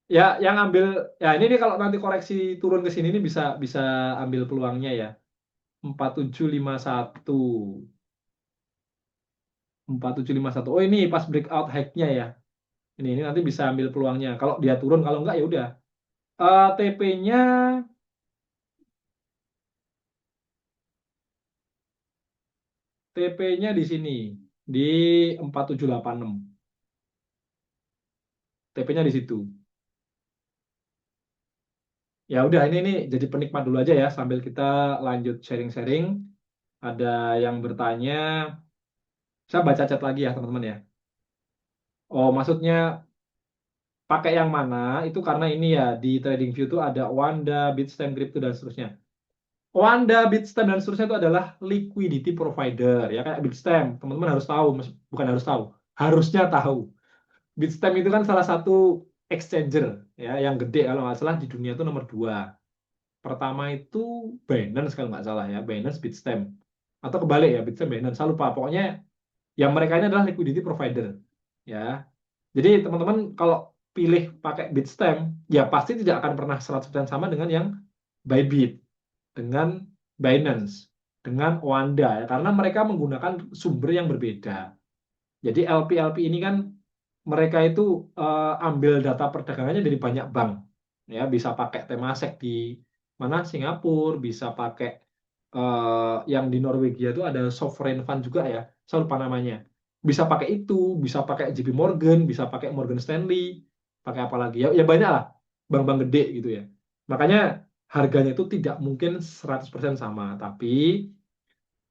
A: Ya, yang ambil ya ini nih kalau nanti koreksi turun ke sini nih bisa bisa ambil peluangnya ya. 4751. 4751. Oh, ini pas breakout high-nya ya. Ini nanti bisa ambil peluangnya. Kalau dia turun, kalau enggak ya udah. TP-nya TP-nya di sini di 4786. TP-nya di situ. Ya udah ini jadi penikmat dulu aja ya sambil kita lanjut sharing-sharing. Ada yang bertanya, saya baca chat lagi ya teman-teman ya. Oh, maksudnya pakai yang mana? Itu karena ini ya di TradingView itu ada Wanda, Bitstamp, Crypto dan seterusnya. Wanda, Bitstamp dan seterusnya itu adalah liquidity provider ya kayak Bitstamp. Teman-teman harus tahu, bukan harus tahu, harusnya tahu. Bitstamp itu kan salah satu exchanger ya yang gede kalau nggak salah di dunia itu nomor 2. Pertama itu Binance kalau nggak salah ya, Binance, Bitstamp. Atau kebalik ya, Bitstamp, Binance. Saya lupa. Pokoknya yang mereka ini adalah liquidity provider ya. Jadi teman-teman kalau pilih pakai Bitstamp ya pasti tidak akan pernah 100% sama dengan yang Bybit, dengan Binance, dengan Oanda ya, karena mereka menggunakan sumber yang berbeda. Jadi LP ini kan mereka itu ambil data perdagangannya dari banyak bank. Ya, bisa pakai Temasek di mana Singapura, bisa pakai yang di Norwegia itu ada sovereign fund juga ya. Saya lupa namanya. Bisa pakai itu, bisa pakai JP Morgan, bisa pakai Morgan Stanley, pakai apa lagi? Ya banyak lah bank-bank gede gitu ya. Makanya harganya itu tidak mungkin 100% sama, tapi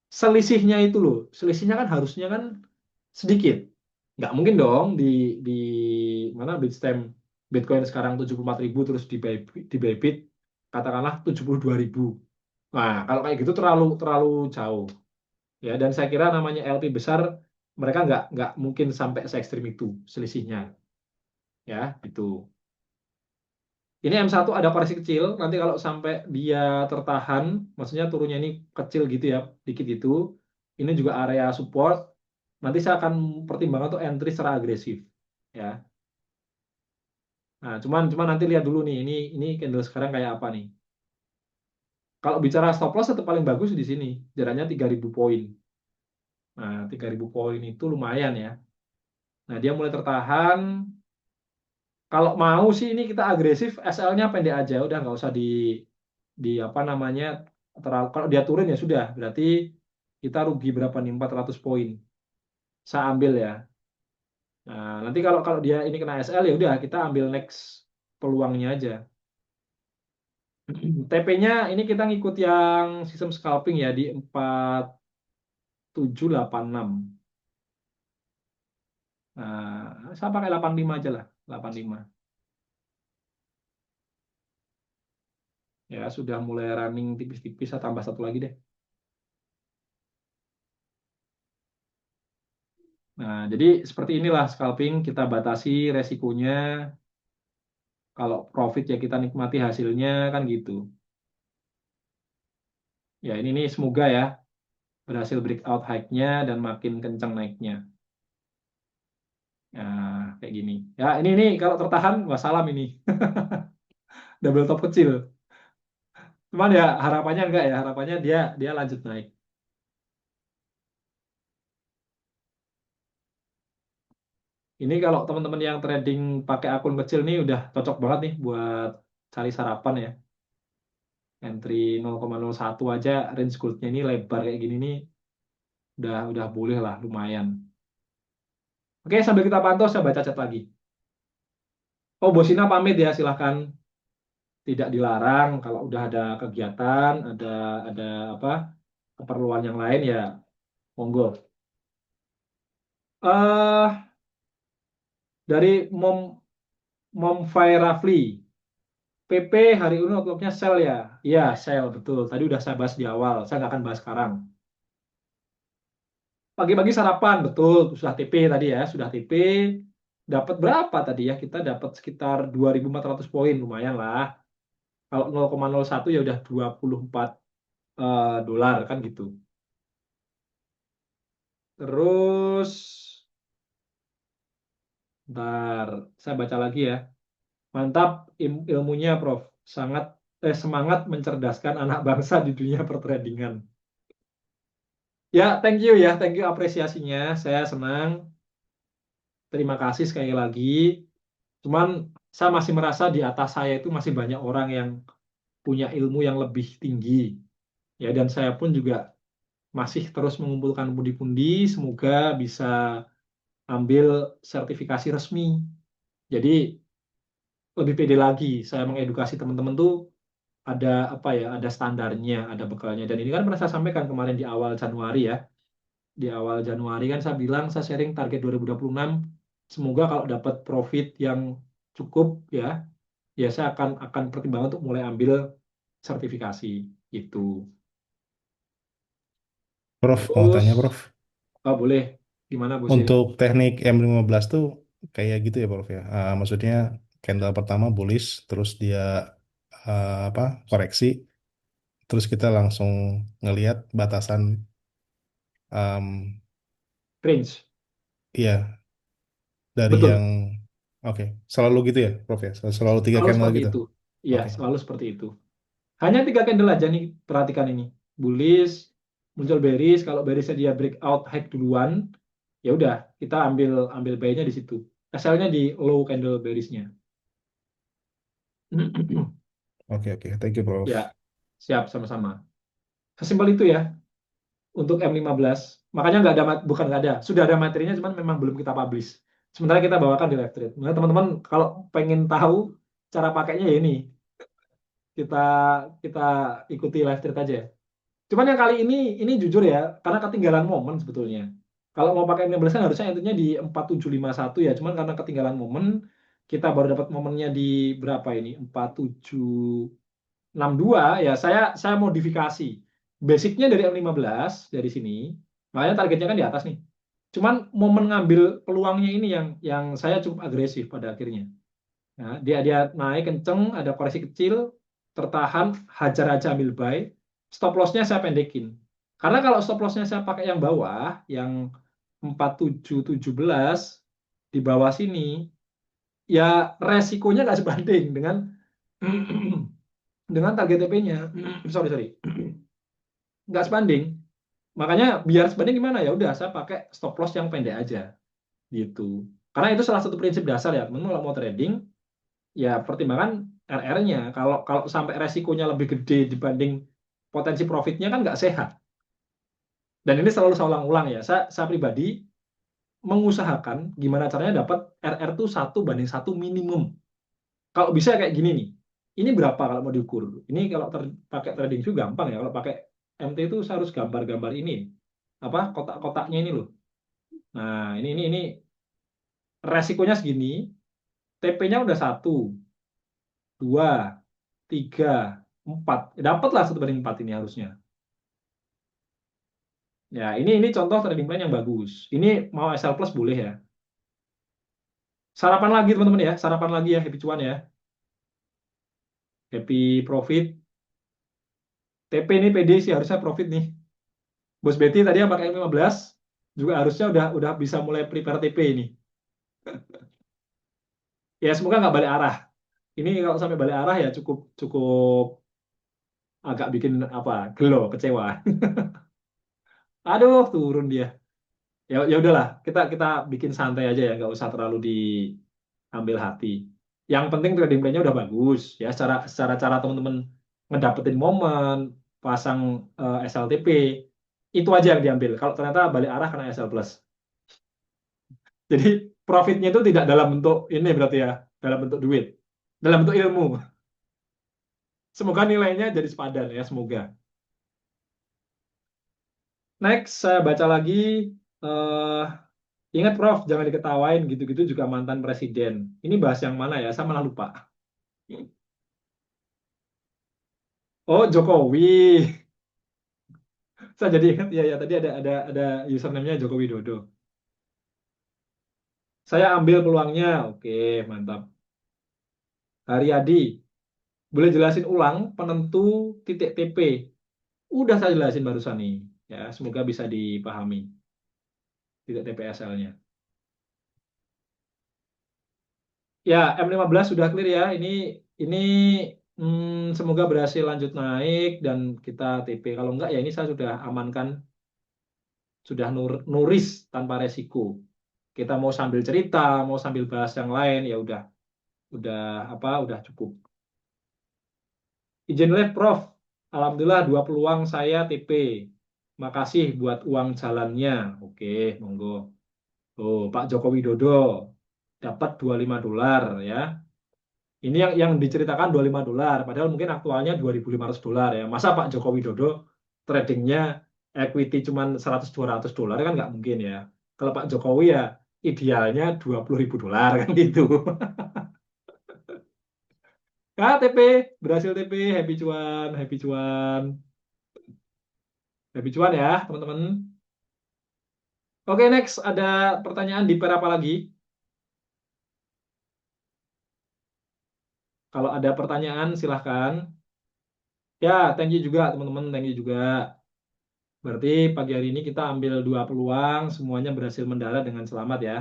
A: selisihnya itu loh, selisihnya kan harusnya kan sedikit. Nggak mungkin dong di mana Bitstamp Bitcoin sekarang 74.000 terus di Bybit katakanlah 72.000. Nah, kalau kayak gitu terlalu jauh. Ya, dan saya kira namanya LP besar mereka nggak mungkin sampai se ekstrim itu selisihnya. Ya, itu. Ini M1 ada koreksi kecil, nanti kalau sampai dia tertahan, maksudnya turunnya ini kecil gitu ya, dikit itu, ini juga area support, nanti saya akan pertimbangkan untuk entry secara agresif. Ya. Nah, cuman nanti lihat dulu nih, ini candle sekarang kayak apa nih. Kalau bicara stop loss tetap paling bagus di sini, jaraknya 3.000 poin. Nah, 3.000 poin itu lumayan ya. Nah, dia mulai tertahan. Kalau mau sih ini kita agresif, SL-nya pendek aja, udah nggak usah di di apa namanya kalau dia turun ya sudah, berarti kita rugi berapa nih 400 poin. Saya ambil ya. Nah, nanti kalau kalau dia ini kena SL ya udah kita ambil next peluangnya aja. TP-nya ini kita ngikut yang sistem scalping ya di 4786. Nah, saya pakai 85 aja lah, 85. Ya, sudah mulai running tipis-tipis, saya tambah satu lagi deh. Nah, jadi seperti inilah scalping, kita batasi resikonya. Kalau profit ya kita nikmati hasilnya kan gitu. Ya, ini nih semoga ya berhasil breakout high-nya dan makin kencang naiknya. Nah, kayak gini. Ya, ini kalau tertahan, wassalam ini. Double top kecil. Cuman ya harapannya enggak ya, harapannya dia lanjut naik. Ini kalau teman-teman yang trading pakai akun kecil nih udah cocok banget nih buat cari sarapan ya. Entry 0,01 aja range goldnya ini lebar kayak gini nih udah boleh lah, lumayan. Oke, sambil kita pantau saya baca chat lagi. Oh, Bosina pamit ya, silahkan. Tidak dilarang kalau udah ada kegiatan, ada apa keperluan yang lain ya monggo. Dari Mom Fire Rafli, PP hari ini outlooknya sell ya. Iya, sell betul. Tadi udah saya bahas di awal. Saya nggak akan bahas sekarang. Pagi-pagi sarapan, betul. Sudah TP tadi ya, sudah TP. Dapat berapa tadi ya? Kita dapat sekitar 2.400 poin, lumayan lah. Kalau 0,01 ya udah 24 dolar kan gitu. Terus, ntar saya baca lagi ya. Mantap ilmunya, Prof. Semangat mencerdaskan anak bangsa di dunia pertradingan. Ya, thank you apresiasinya. Saya senang. Terima kasih sekali lagi. Cuman saya masih merasa di atas saya itu masih banyak orang yang punya ilmu yang lebih tinggi. Ya, dan saya pun juga masih terus mengumpulkan pundi-pundi. Semoga bisa ambil sertifikasi resmi. Jadi lebih pede lagi. Saya mengedukasi teman-teman tuh ada apa ya? Ada standarnya, ada bekalnya. Dan ini kan pernah saya sampaikan kemarin di awal Januari ya. Di awal Januari kan saya bilang saya sharing target 2026. Semoga kalau dapat profit yang cukup ya saya akan pertimbangkan untuk mulai ambil sertifikasi itu.
C: Prof, mau
A: Terus,
C: tanya, Prof.
A: boleh gimana Bosin?
C: Untuk teknik M15 tuh kayak gitu ya, Prof ya. Maksudnya candle pertama bullish, terus dia koreksi, terus kita langsung ngelihat batasan,
A: Range,
C: iya dari
A: betul.
C: yang oke, selalu gitu ya, Prof ya. Selalu 3
A: Selalu
C: candle
A: seperti
C: gitu.
A: itu. Iya,
C: Oke.
A: selalu seperti itu. Hanya 3 candle aja nih, perhatikan ini. Bullish, muncul bearish, kalau bearishnya dia breakout high duluan, ya udah kita ambil buy-nya di situ. SL-nya di low candle bearish-nya.
C: Oke, thank you, Prof.
A: Ya, siap sama-sama. Sesimpel itu ya untuk M15. Makanya bukan nggak ada, sudah ada materinya, cuman memang belum kita publish. Sementara kita bawakan di live trade. Nah, teman-teman kalau pengen tahu cara pakainya ya ini, kita kita ikuti live trade aja. Cuman yang kali ini jujur ya, karena ketinggalan momen sebetulnya. Kalau mau pakai M15 kan harusnya intinya di 4751 ya, cuman karena ketinggalan momen, kita baru dapat momennya di berapa ini? 4762 ya, saya modifikasi. Basicnya dari M15 dari sini, makanya targetnya kan di atas nih. Cuman momen ngambil peluangnya ini yang saya cukup agresif pada akhirnya. Nah, dia naik kenceng, ada koreksi kecil, tertahan, hajar aja ambil buy. Stop loss-nya saya pendekin. Karena kalau stop loss-nya saya pakai yang bawah, yang 4717 di bawah sini, ya resikonya nggak sebanding dengan dengan target TP-nya. Sorry. Nggak sebanding. Makanya biar sebanding gimana ya udah saya pakai stop loss yang pendek aja gitu. Karena itu salah satu prinsip dasar ya, teman-teman kalau mau trading ya pertimbangan RR-nya. Kalau kalau sampai resikonya lebih gede dibanding potensi profitnya kan nggak sehat. Dan ini selalu saya ulang-ulang ya. Saya pribadi mengusahakan gimana caranya dapat RR tuh 1:1 minimum. Kalau bisa kayak gini nih. Ini berapa kalau mau diukur? Ini kalau pakai trading view gampang ya. Kalau pakai MT itu saya harus gambar-gambar ini. Apa kotak-kotaknya ini loh. Nah, ini resikonya segini. TP-nya udah 1, 2, 3, 4. Dapatlah 1:4 ini harusnya. Ya, ini contoh trading plan yang bagus. Ini mau SL plus boleh ya. Sarapan lagi teman-teman ya, sarapan lagi ya Happy Cuan ya. Happy profit. TP ini PD sih harusnya profit nih. Bos Betty tadi yang pakai 15 juga harusnya udah bisa mulai prepare TP ini. Ya semoga nggak balik arah. Ini kalau sampai balik arah ya cukup agak bikin apa gelo, kecewa. Aduh, turun dia. Ya udahlah, kita bikin santai aja ya, nggak usah terlalu diambil hati. Yang penting trading plan-nya udah bagus ya, secara cara teman-teman ngedapetin momen, pasang SLTP, itu aja yang diambil. Kalau ternyata balik arah kena SL plus. Jadi profitnya itu tidak dalam bentuk ini berarti ya, dalam bentuk duit, dalam bentuk ilmu. Semoga nilainya jadi sepadan ya, semoga. Next, saya baca lagi. Ingat Prof, jangan diketawain gitu-gitu juga mantan presiden. Ini bahas yang mana ya? Saya malah lupa. Oh, Jokowi. Saya jadi ingat ya tadi ada username-nya Joko Widodo. Saya ambil peluangnya. Oke, mantap. Haryadi, boleh jelasin ulang penentu titik TP. Udah saya jelasin barusan nih. Ya, semoga bisa dipahami titik TPSL-nya. Ya, M15 sudah clear ya. Ini semoga berhasil lanjut naik dan kita TP. Kalau enggak ya ini saya sudah amankan, sudah nuris tanpa resiko. Kita mau sambil cerita, mau sambil bahas yang lain ya udah cukup. Izin live Prof. Alhamdulillah 2 peluang saya TP. Makasih buat uang jalannya. Oke, monggo. Oh, Pak Joko Widodo dapat $25 ya. Ini yang diceritakan $25, padahal mungkin aktualnya $2.500 ya. Masa Pak Joko Widodo tradingnya equity cuma $100-200 kan nggak mungkin ya. Kalau Pak Jokowi ya idealnya $20.000 kan gitu. TP, berhasil TP, happy cuan, happy cuan. Happy cuan ya teman-teman. Oke, next ada pertanyaan di pair apa lagi? Kalau ada pertanyaan silahkan. Ya, thank you juga teman-teman, thank you juga. Berarti pagi hari ini kita ambil 2 peluang, semuanya berhasil mendarat dengan selamat ya.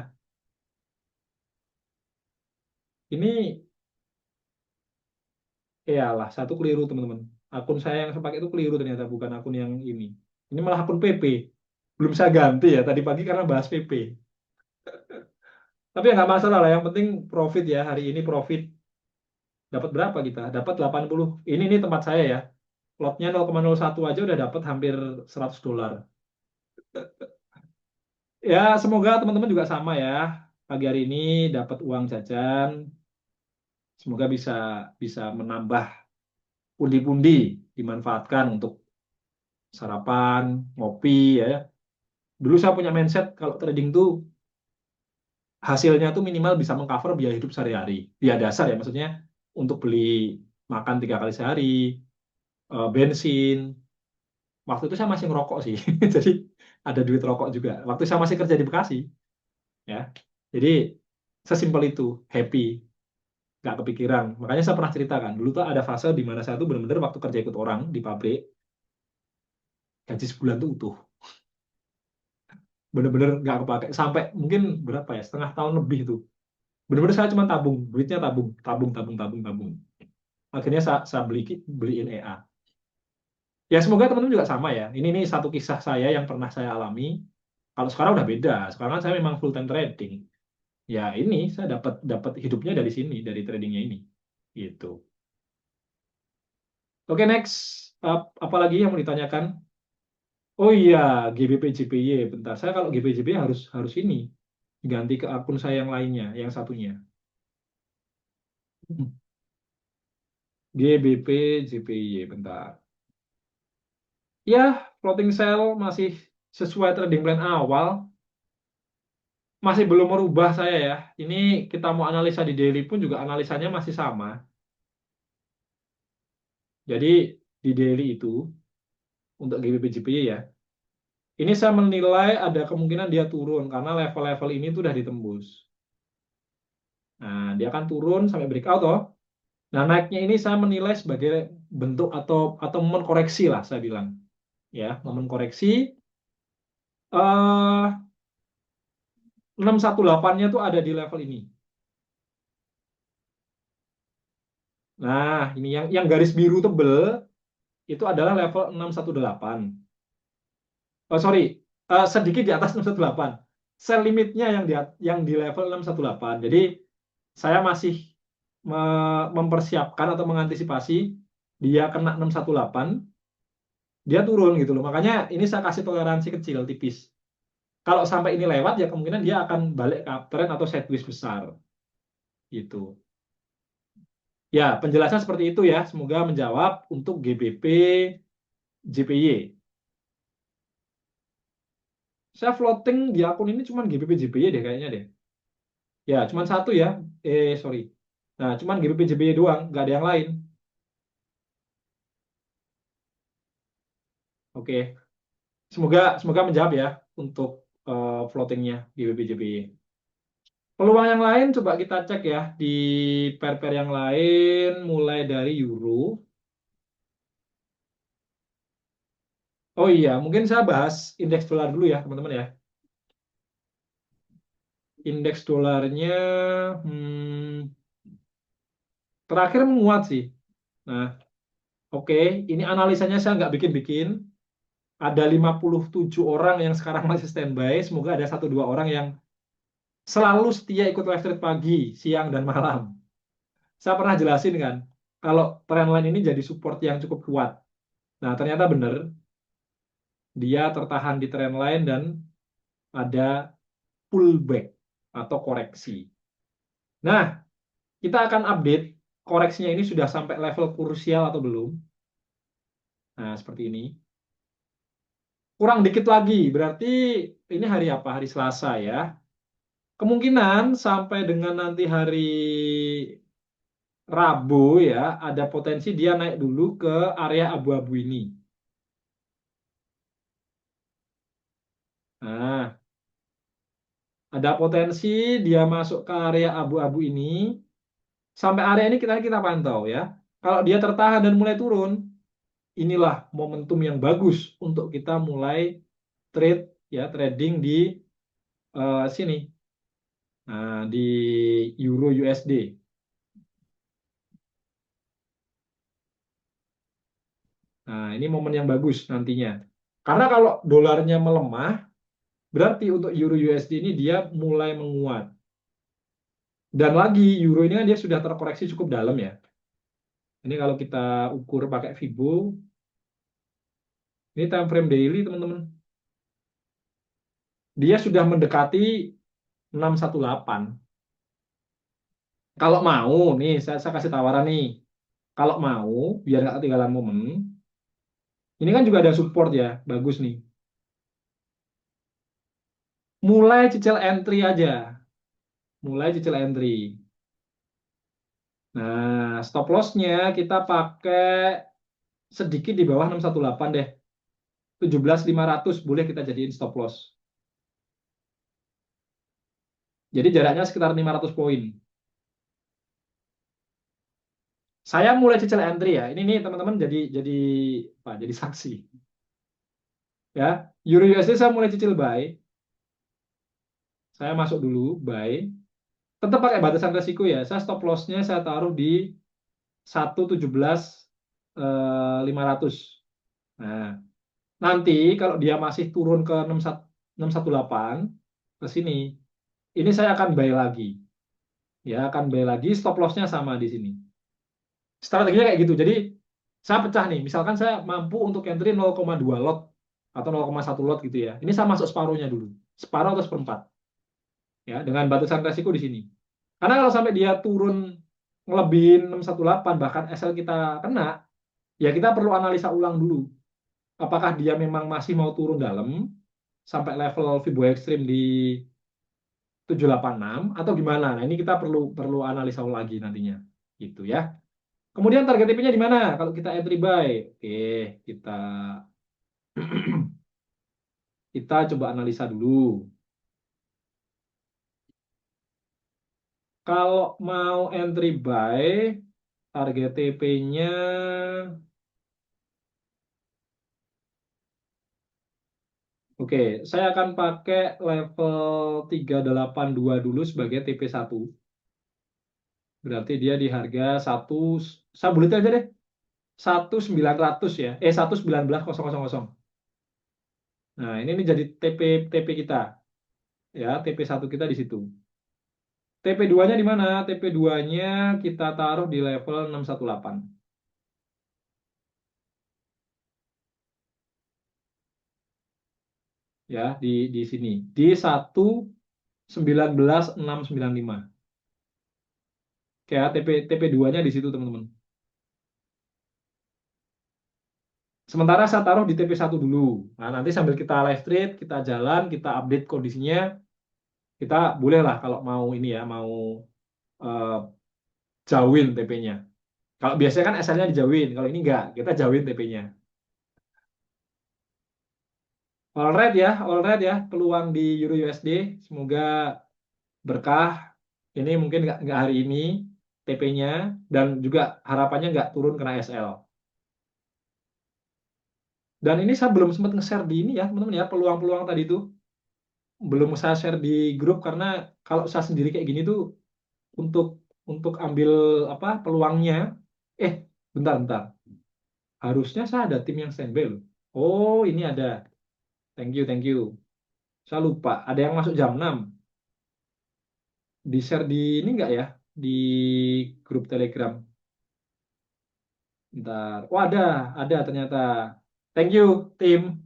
A: Ini, lah satu keliru teman-teman. Akun saya yang saya pakai itu keliru ternyata, bukan akun yang ini. Ini malah akun PP. Belum saya ganti ya, tadi pagi karena bahas PP. Tapi ya nggak masalah lah, yang penting profit ya, hari ini profit. Dapat berapa kita? Dapat 80. Ini tempat saya ya. Lotnya 0,01 aja udah dapat hampir $100. Ya, semoga teman-teman juga sama ya. Pagi hari ini dapat uang jajan. Semoga bisa menambah pundi-pundi dimanfaatkan untuk sarapan, ngopi ya. Dulu saya punya mindset kalau trading tuh hasilnya tuh minimal bisa mengcover biaya hidup sehari-hari. Biaya dasar ya maksudnya untuk beli makan 3 kali sehari, bensin. Waktu itu saya masih ngerokok sih. Jadi ada duit rokok juga. Waktu saya masih kerja di Bekasi ya. Jadi sesimpel itu, happy. Nggak kepikiran. Makanya saya pernah ceritakan, dulu tuh ada fase di mana saya tuh benar-benar waktu kerja ikut orang di pabrik, gaji sebulan tuh utuh. Benar-benar nggak kepake. Sampai mungkin berapa ya, setengah tahun lebih tuh. Benar-benar saya cuma tabung, duitnya tabung. Akhirnya saya beliin EA. Ya semoga teman-teman juga sama ya. Ini satu kisah saya yang pernah saya alami. Kalau sekarang udah beda. Sekarang saya memang full time trading. Ya ini saya dapat hidupnya dari sini, dari tradingnya ini. Gitu. Oke, next. Apa lagi yang mau ditanyakan? Oh iya, GBP JPY. Bentar, saya kalau GBP JPY harus ini ganti ke akun saya yang lainnya, yang satunya. GBP JPY. Bentar. Ya, floating cell masih sesuai trading plan awal. Masih belum merubah saya ya. Ini kita mau analisa di daily pun juga analisanya masih sama. Jadi di daily itu untuk GBP JPY ya. Ini saya menilai ada kemungkinan dia turun karena level-level ini tuh udah ditembus. Nah, dia akan turun sampai breakout toh. Nah, naiknya ini saya menilai sebagai bentuk atau momen koreksi lah saya bilang. Ya, momen koreksi 618-nya tuh ada di level ini. Nah, ini yang garis biru tebel itu adalah level 618. Oh, sorry, sedikit di atas 618. Sell limitnya yang di level 618. Jadi saya masih mempersiapkan atau mengantisipasi dia kena 618, dia turun gitu loh. Makanya ini saya kasih toleransi kecil, tipis. Kalau sampai ini lewat, ya kemungkinan dia akan balik ke uptrend atau sideways besar. Gitu. Ya, penjelasan seperti itu ya. Semoga menjawab untuk GBP JPY. Saya floating di akun ini cuma GBP JPY deh kayaknya deh. Ya, cuma satu ya. Sorry. Nah, cuman GBP JPY doang, nggak ada yang lain. Oke. Semoga menjawab ya untuk floatingnya GBP JPY. Peluang yang lain coba kita cek ya di pair-pair yang lain mulai dari euro. Oh iya, mungkin saya bahas indeks dolar dulu ya teman-teman ya. Indeks dolarnya terakhir menguat sih. Nah, oke, ini analisanya saya nggak bikin-bikin. Ada 57 orang yang sekarang masih standby. Semoga ada 1-2 orang yang selalu setia ikut live trade pagi, siang, dan malam. Saya pernah jelasin kan, kalau trendline ini jadi support yang cukup kuat. Nah, ternyata benar, dia tertahan di trendline dan ada pullback atau koreksi. Nah, kita akan update koreksinya ini sudah sampai level krusial atau belum. Nah, seperti ini. Kurang dikit lagi, berarti ini hari apa? Hari Selasa ya. Kemungkinan sampai dengan nanti hari Rabu ya, ada potensi dia naik dulu ke area abu-abu ini. Nah, ada potensi dia masuk ke area abu-abu ini. Sampai area ini kita pantau ya. Kalau dia tertahan dan mulai turun, inilah momentum yang bagus untuk kita mulai trade ya, trading di sini. Nah, di Euro USD. Nah, ini momen yang bagus nantinya. Karena kalau dolarnya melemah, berarti untuk Euro USD ini dia mulai menguat. Dan lagi, Euro ini kan dia sudah terkoreksi cukup dalam ya. Ini kalau kita ukur pakai Fibo, ini time frame daily teman-teman. Dia sudah mendekati 618. Kalau mau, nih saya kasih tawaran nih. Kalau mau, biar nggak ketinggalan momen, ini kan juga ada support ya, bagus nih. Mulai cicil entry aja. Mulai cicil entry. Nah, stop loss-nya kita pakai sedikit di bawah 618 deh. 17.500 boleh kita jadiin stop loss. Jadi jaraknya sekitar 500 poin. Saya mulai cicil entry ya. Ini nih teman-teman jadi saksi. Ya, Euro USD saya mulai cicil buy. Saya masuk dulu buy. Tetap pakai batasan resiko ya. Saya stop loss-nya saya taruh di 117.500. Nah, nanti kalau dia masih turun ke 618 ke sini, ini saya akan buy lagi. Ya, akan buy lagi, stop loss-nya sama di sini. Strateginya kayak gitu. Jadi Saya pecah nih, misalkan saya mampu untuk entry 0,2 lot atau 0,1 lot gitu ya. Ini saya masuk separuhnya dulu. Separuh atau seperempat. Ya, dengan batasan resiko di sini. Karena kalau sampai dia turun ngelebihin 618 bahkan SL kita kena, ya kita perlu analisa ulang dulu. Apakah dia memang masih mau turun dalam sampai level Fibo ekstrim di 786 atau gimana? Nah, ini kita perlu perlu analisa lagi nantinya. Gitu ya. Kemudian target TP-nya di mana? Kalau kita entry buy. Oke, kita kita coba analisa dulu. Kalau mau entry buy, target TP-nya oke, saya akan pakai level 382 dulu sebagai TP1. Berarti dia di harga 1, saya buletin aja deh, 1900 ya. 119.000. Nah, ini nih jadi TP kita. Ya, TP1 kita di situ. TP2-nya di mana? TP2-nya kita taruh di level 618. Ya, di sini. Di 119.695. Kayak TP2-nya di situ, teman-teman. Sementara saya taruh di TP1 dulu. Nah, nanti sambil kita live trade, kita jalan, kita update kondisinya, kita boleh lah kalau mau ini ya, mau eh, jauhin TP-nya. Kalau biasanya kan SL-nya dijauhin, kalau ini enggak, kita jauhin TP-nya. Alright ya, peluang di Euro USD, semoga berkah. Ini mungkin nggak hari ini TP-nya, dan juga harapannya nggak turun kena SL. Dan ini saya belum sempat nge-share di ini ya, teman-teman ya, peluang-peluang tadi itu. Belum saya share di grup karena kalau saya sendiri kayak gini tuh untuk ambil apa peluangnya bentar harusnya saya ada tim yang standby loh. Oh, ini ada, thank you, saya lupa ada yang masuk jam 6. Di share di ini enggak ya, di grup Telegram. Bentar, oh ada ternyata, thank you tim.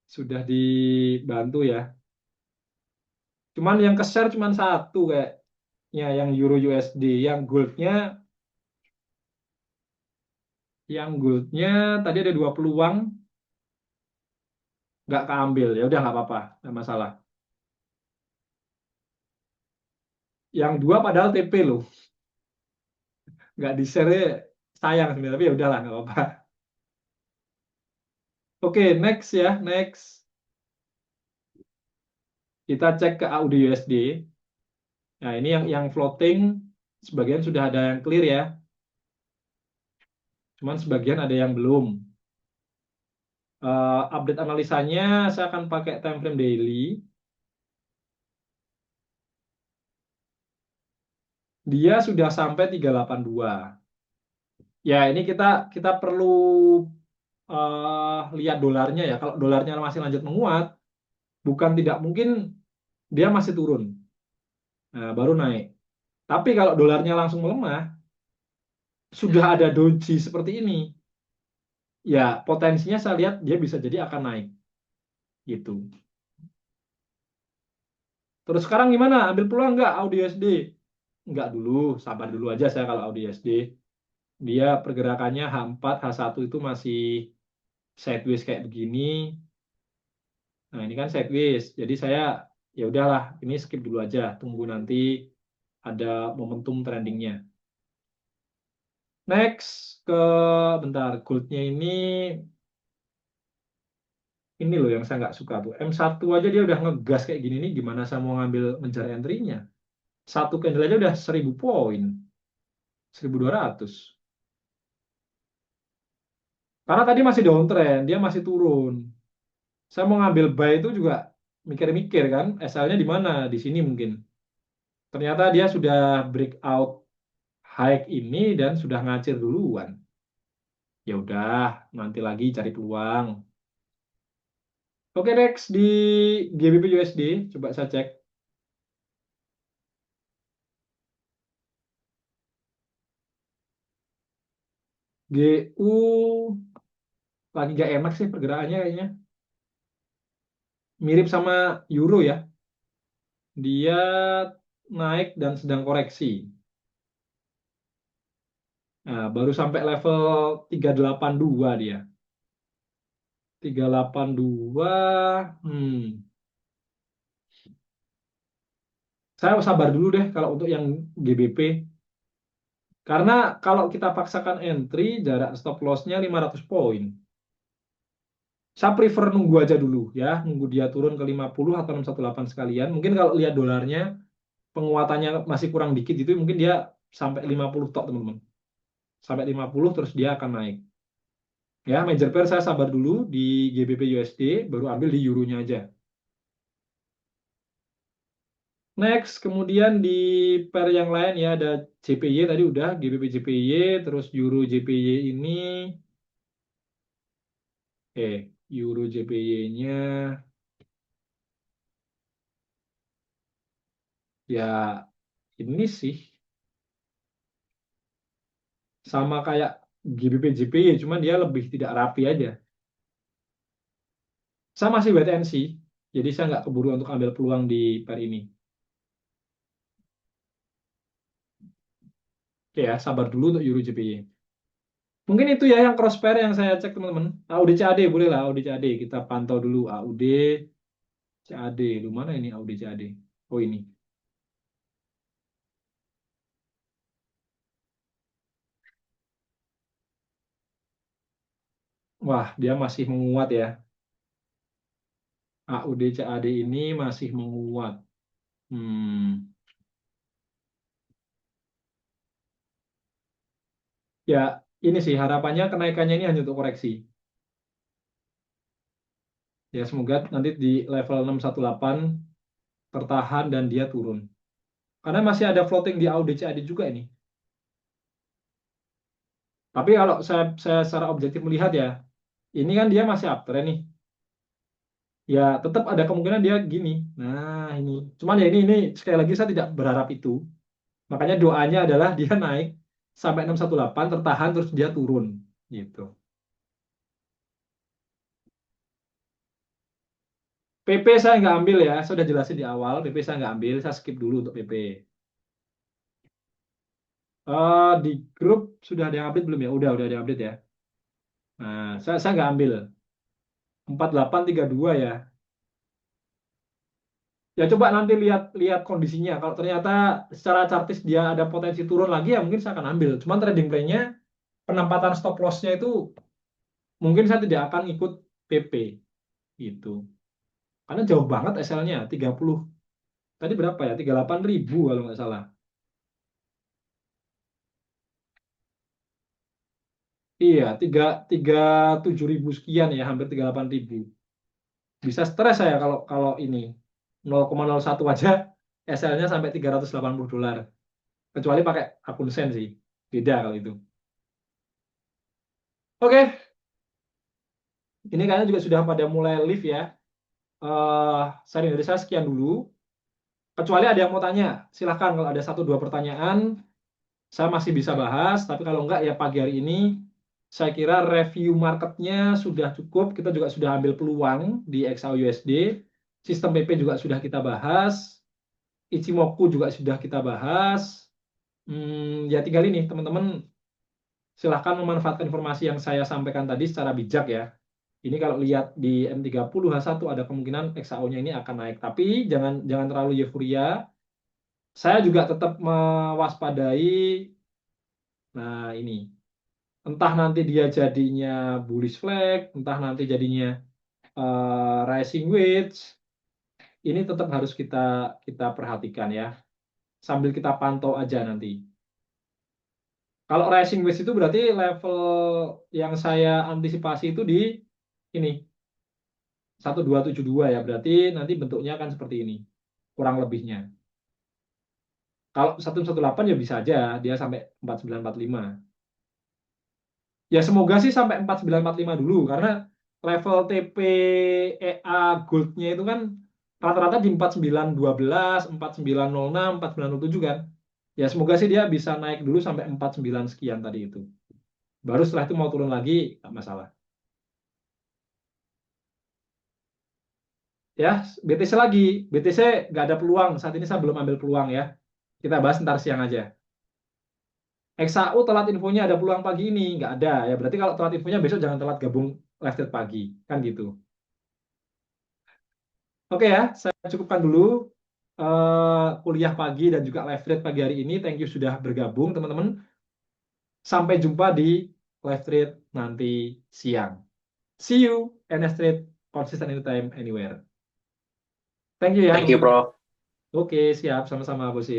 A: Sudah dibantu ya. Cuman yang ke-share cuman satu kayaknya, yang Euro USD. Yang goldnya tadi ada 2 peluang, nggak keambil. Ya udah nggak apa-apa, nggak masalah. Yang 2 padahal TP loh, nggak di-share, sayang sebenarnya, tapi ya udahlah nggak apa-apa. Oke, next ya, next. Kita cek ke AUD USD. Nah, ini yang floating, sebagian sudah ada yang clear ya. Cuman sebagian ada yang belum. Update analisanya saya akan pakai time frame daily. Dia sudah sampai 382. Ya, ini kita perlu lihat dolarnya ya. Kalau dolarnya masih lanjut menguat, bukan tidak mungkin dia masih turun. Nah, baru naik. Tapi kalau dolarnya langsung melemah, sudah ada doji seperti ini, ya potensinya saya lihat dia bisa jadi akan naik. Gitu. Terus sekarang gimana? Ambil peluang nggak AUD USD? Nggak dulu, sabar dulu aja saya kalau AUD USD. Dia pergerakannya H4, H1 itu masih sideways kayak begini. Nah, ini kan sideways. Jadi saya ya udahlah, ini skip dulu aja. Tunggu nanti ada momentum trendingnya. Next ke bentar, goldnya ini loh yang saya nggak suka tuh. M1 aja dia udah ngegas kayak gini nih, gimana saya mau ngambil menjar entry-nya? Satu candle aja udah 1000 poin. 1200. Karena tadi masih downtrend, dia masih turun. Saya mau ngambil buy itu juga mikir-mikir kan, SL-nya di mana? Di sini mungkin. Ternyata dia sudah breakout high ini dan sudah ngacir duluan. Ya udah, nanti lagi cari peluang. Oke, next di GBP USD, coba saya cek. GU lagi gak enak sih pergerakannya kayaknya. Mirip sama euro ya. Dia naik dan sedang koreksi. Nah, baru sampai level 382 dia. 382. Saya sabar dulu deh kalau untuk yang GBP. Karena kalau kita paksakan entry, jarak stop loss-nya 500 poin. Saya prefer nunggu aja dulu ya, nunggu dia turun ke 50 atau 618 sekalian. Mungkin kalau lihat dolarnya, penguatannya masih kurang dikit gitu, mungkin dia sampai 50 tok teman-teman. Sampai 50 terus dia akan naik. Ya, major pair saya sabar dulu di GBP USD, baru ambil di euronya aja. Next, kemudian di pair yang lain ya ada JPY tadi udah, GBP JPY, terus Euro JPY ini, Euro JPY-nya ya ini sih sama kayak GBP JPY, cuman dia lebih tidak rapi aja. Saya masih wait and see, jadi saya nggak keburu untuk ambil peluang di pair ini. Oke ya, sabar dulu untuk Euro JPY. Mungkin itu ya yang cross pair yang saya cek teman-teman. AUD CAD boleh lah, AUD CAD kita pantau dulu AUD CAD. Lu mana ini AUD CAD? Oh ini. Wah, dia masih menguat ya. AUD CAD ini masih menguat. Ya, ini sih harapannya kenaikannya ini hanya untuk koreksi. Ya, semoga nanti di level 618 tertahan dan dia turun. Karena masih ada floating di AUD CAD juga ini. Tapi kalau saya secara objektif melihat ya, ini kan dia masih uptrend nih. Ya, tetap ada kemungkinan dia gini. Nah, ini. Cuman ya ini sekali lagi saya tidak berharap itu. Makanya doanya adalah dia naik sampai 618 tertahan terus dia turun gitu. PP saya nggak ambil ya, saya sudah jelasin di awal. PP saya nggak ambil, saya skip dulu untuk PP. Di grup sudah ada yang update belum ya? Udah ada yang update ya. Nah, saya nggak ambil. 4832 ya. Ya coba nanti lihat kondisinya. Kalau ternyata secara chartis dia ada potensi turun lagi ya mungkin saya akan ambil. Cuman trading plan-nya penempatan stop loss-nya itu mungkin saya tidak akan ikut PP gitu. Karena jauh banget SL-nya 30. Tadi berapa ya? 38.000 kalau nggak salah. Iya, 37.000 sekian ya, hampir 38.000. Bisa stres saya kalau ini 0,01 aja SL-nya sampai 380 dolar. Kecuali pakai akun sen sih. Beda kalau itu. Oke, ini kayaknya juga sudah pada mulai live ya. Sharing dari saya sekian dulu. Kecuali ada yang mau tanya, silahkan kalau ada 1-2 pertanyaan, saya masih bisa bahas. Tapi kalau enggak ya pagi hari ini, saya kira review marketnya sudah cukup. Kita juga sudah ambil peluang di XAUUSD. Sistem PP juga sudah kita bahas. Ichimoku juga sudah kita bahas. Ya tinggal ini teman-teman silahkan memanfaatkan informasi yang saya sampaikan tadi secara bijak ya. Ini kalau lihat di M30 H1 ada kemungkinan XAU-nya ini akan naik. Tapi jangan terlalu euforia. Saya juga tetap mewaspadai. Nah ini, entah nanti dia jadinya bullish flag, entah nanti jadinya rising wedge. Ini tetap harus kita perhatikan ya. Sambil kita pantau aja nanti. Kalau rising wedge itu berarti level yang saya antisipasi itu di ini 1272 ya, berarti nanti bentuknya akan seperti ini kurang lebihnya. Kalau 118 ya bisa aja dia sampai 4945. Ya semoga sih sampai 4945 dulu karena level TPEA goldnya itu kan rata-rata di 4912, 4906, 4907 kan. Ya semoga sih dia bisa naik dulu sampai 49 sekian tadi itu. Baru setelah itu mau turun lagi, nggak masalah. Ya, BTC lagi. BTC nggak ada peluang. Saat ini saya belum ambil peluang ya. Kita bahas ntar siang aja. XAU telat infonya ada peluang pagi ini. Nggak ada ya. Berarti kalau telat infonya besok jangan telat gabung live trade pagi. Kan gitu. Oke ya, saya cukupkan dulu kuliah pagi dan juga live trade pagi hari ini. Thank you sudah bergabung teman-teman. Sampai jumpa di live trade nanti siang. See you, NS Trade, consistent anytime, anywhere. Thank you ya.
B: Thank you, Prof.
A: Oke, siap. Sama-sama, Bos.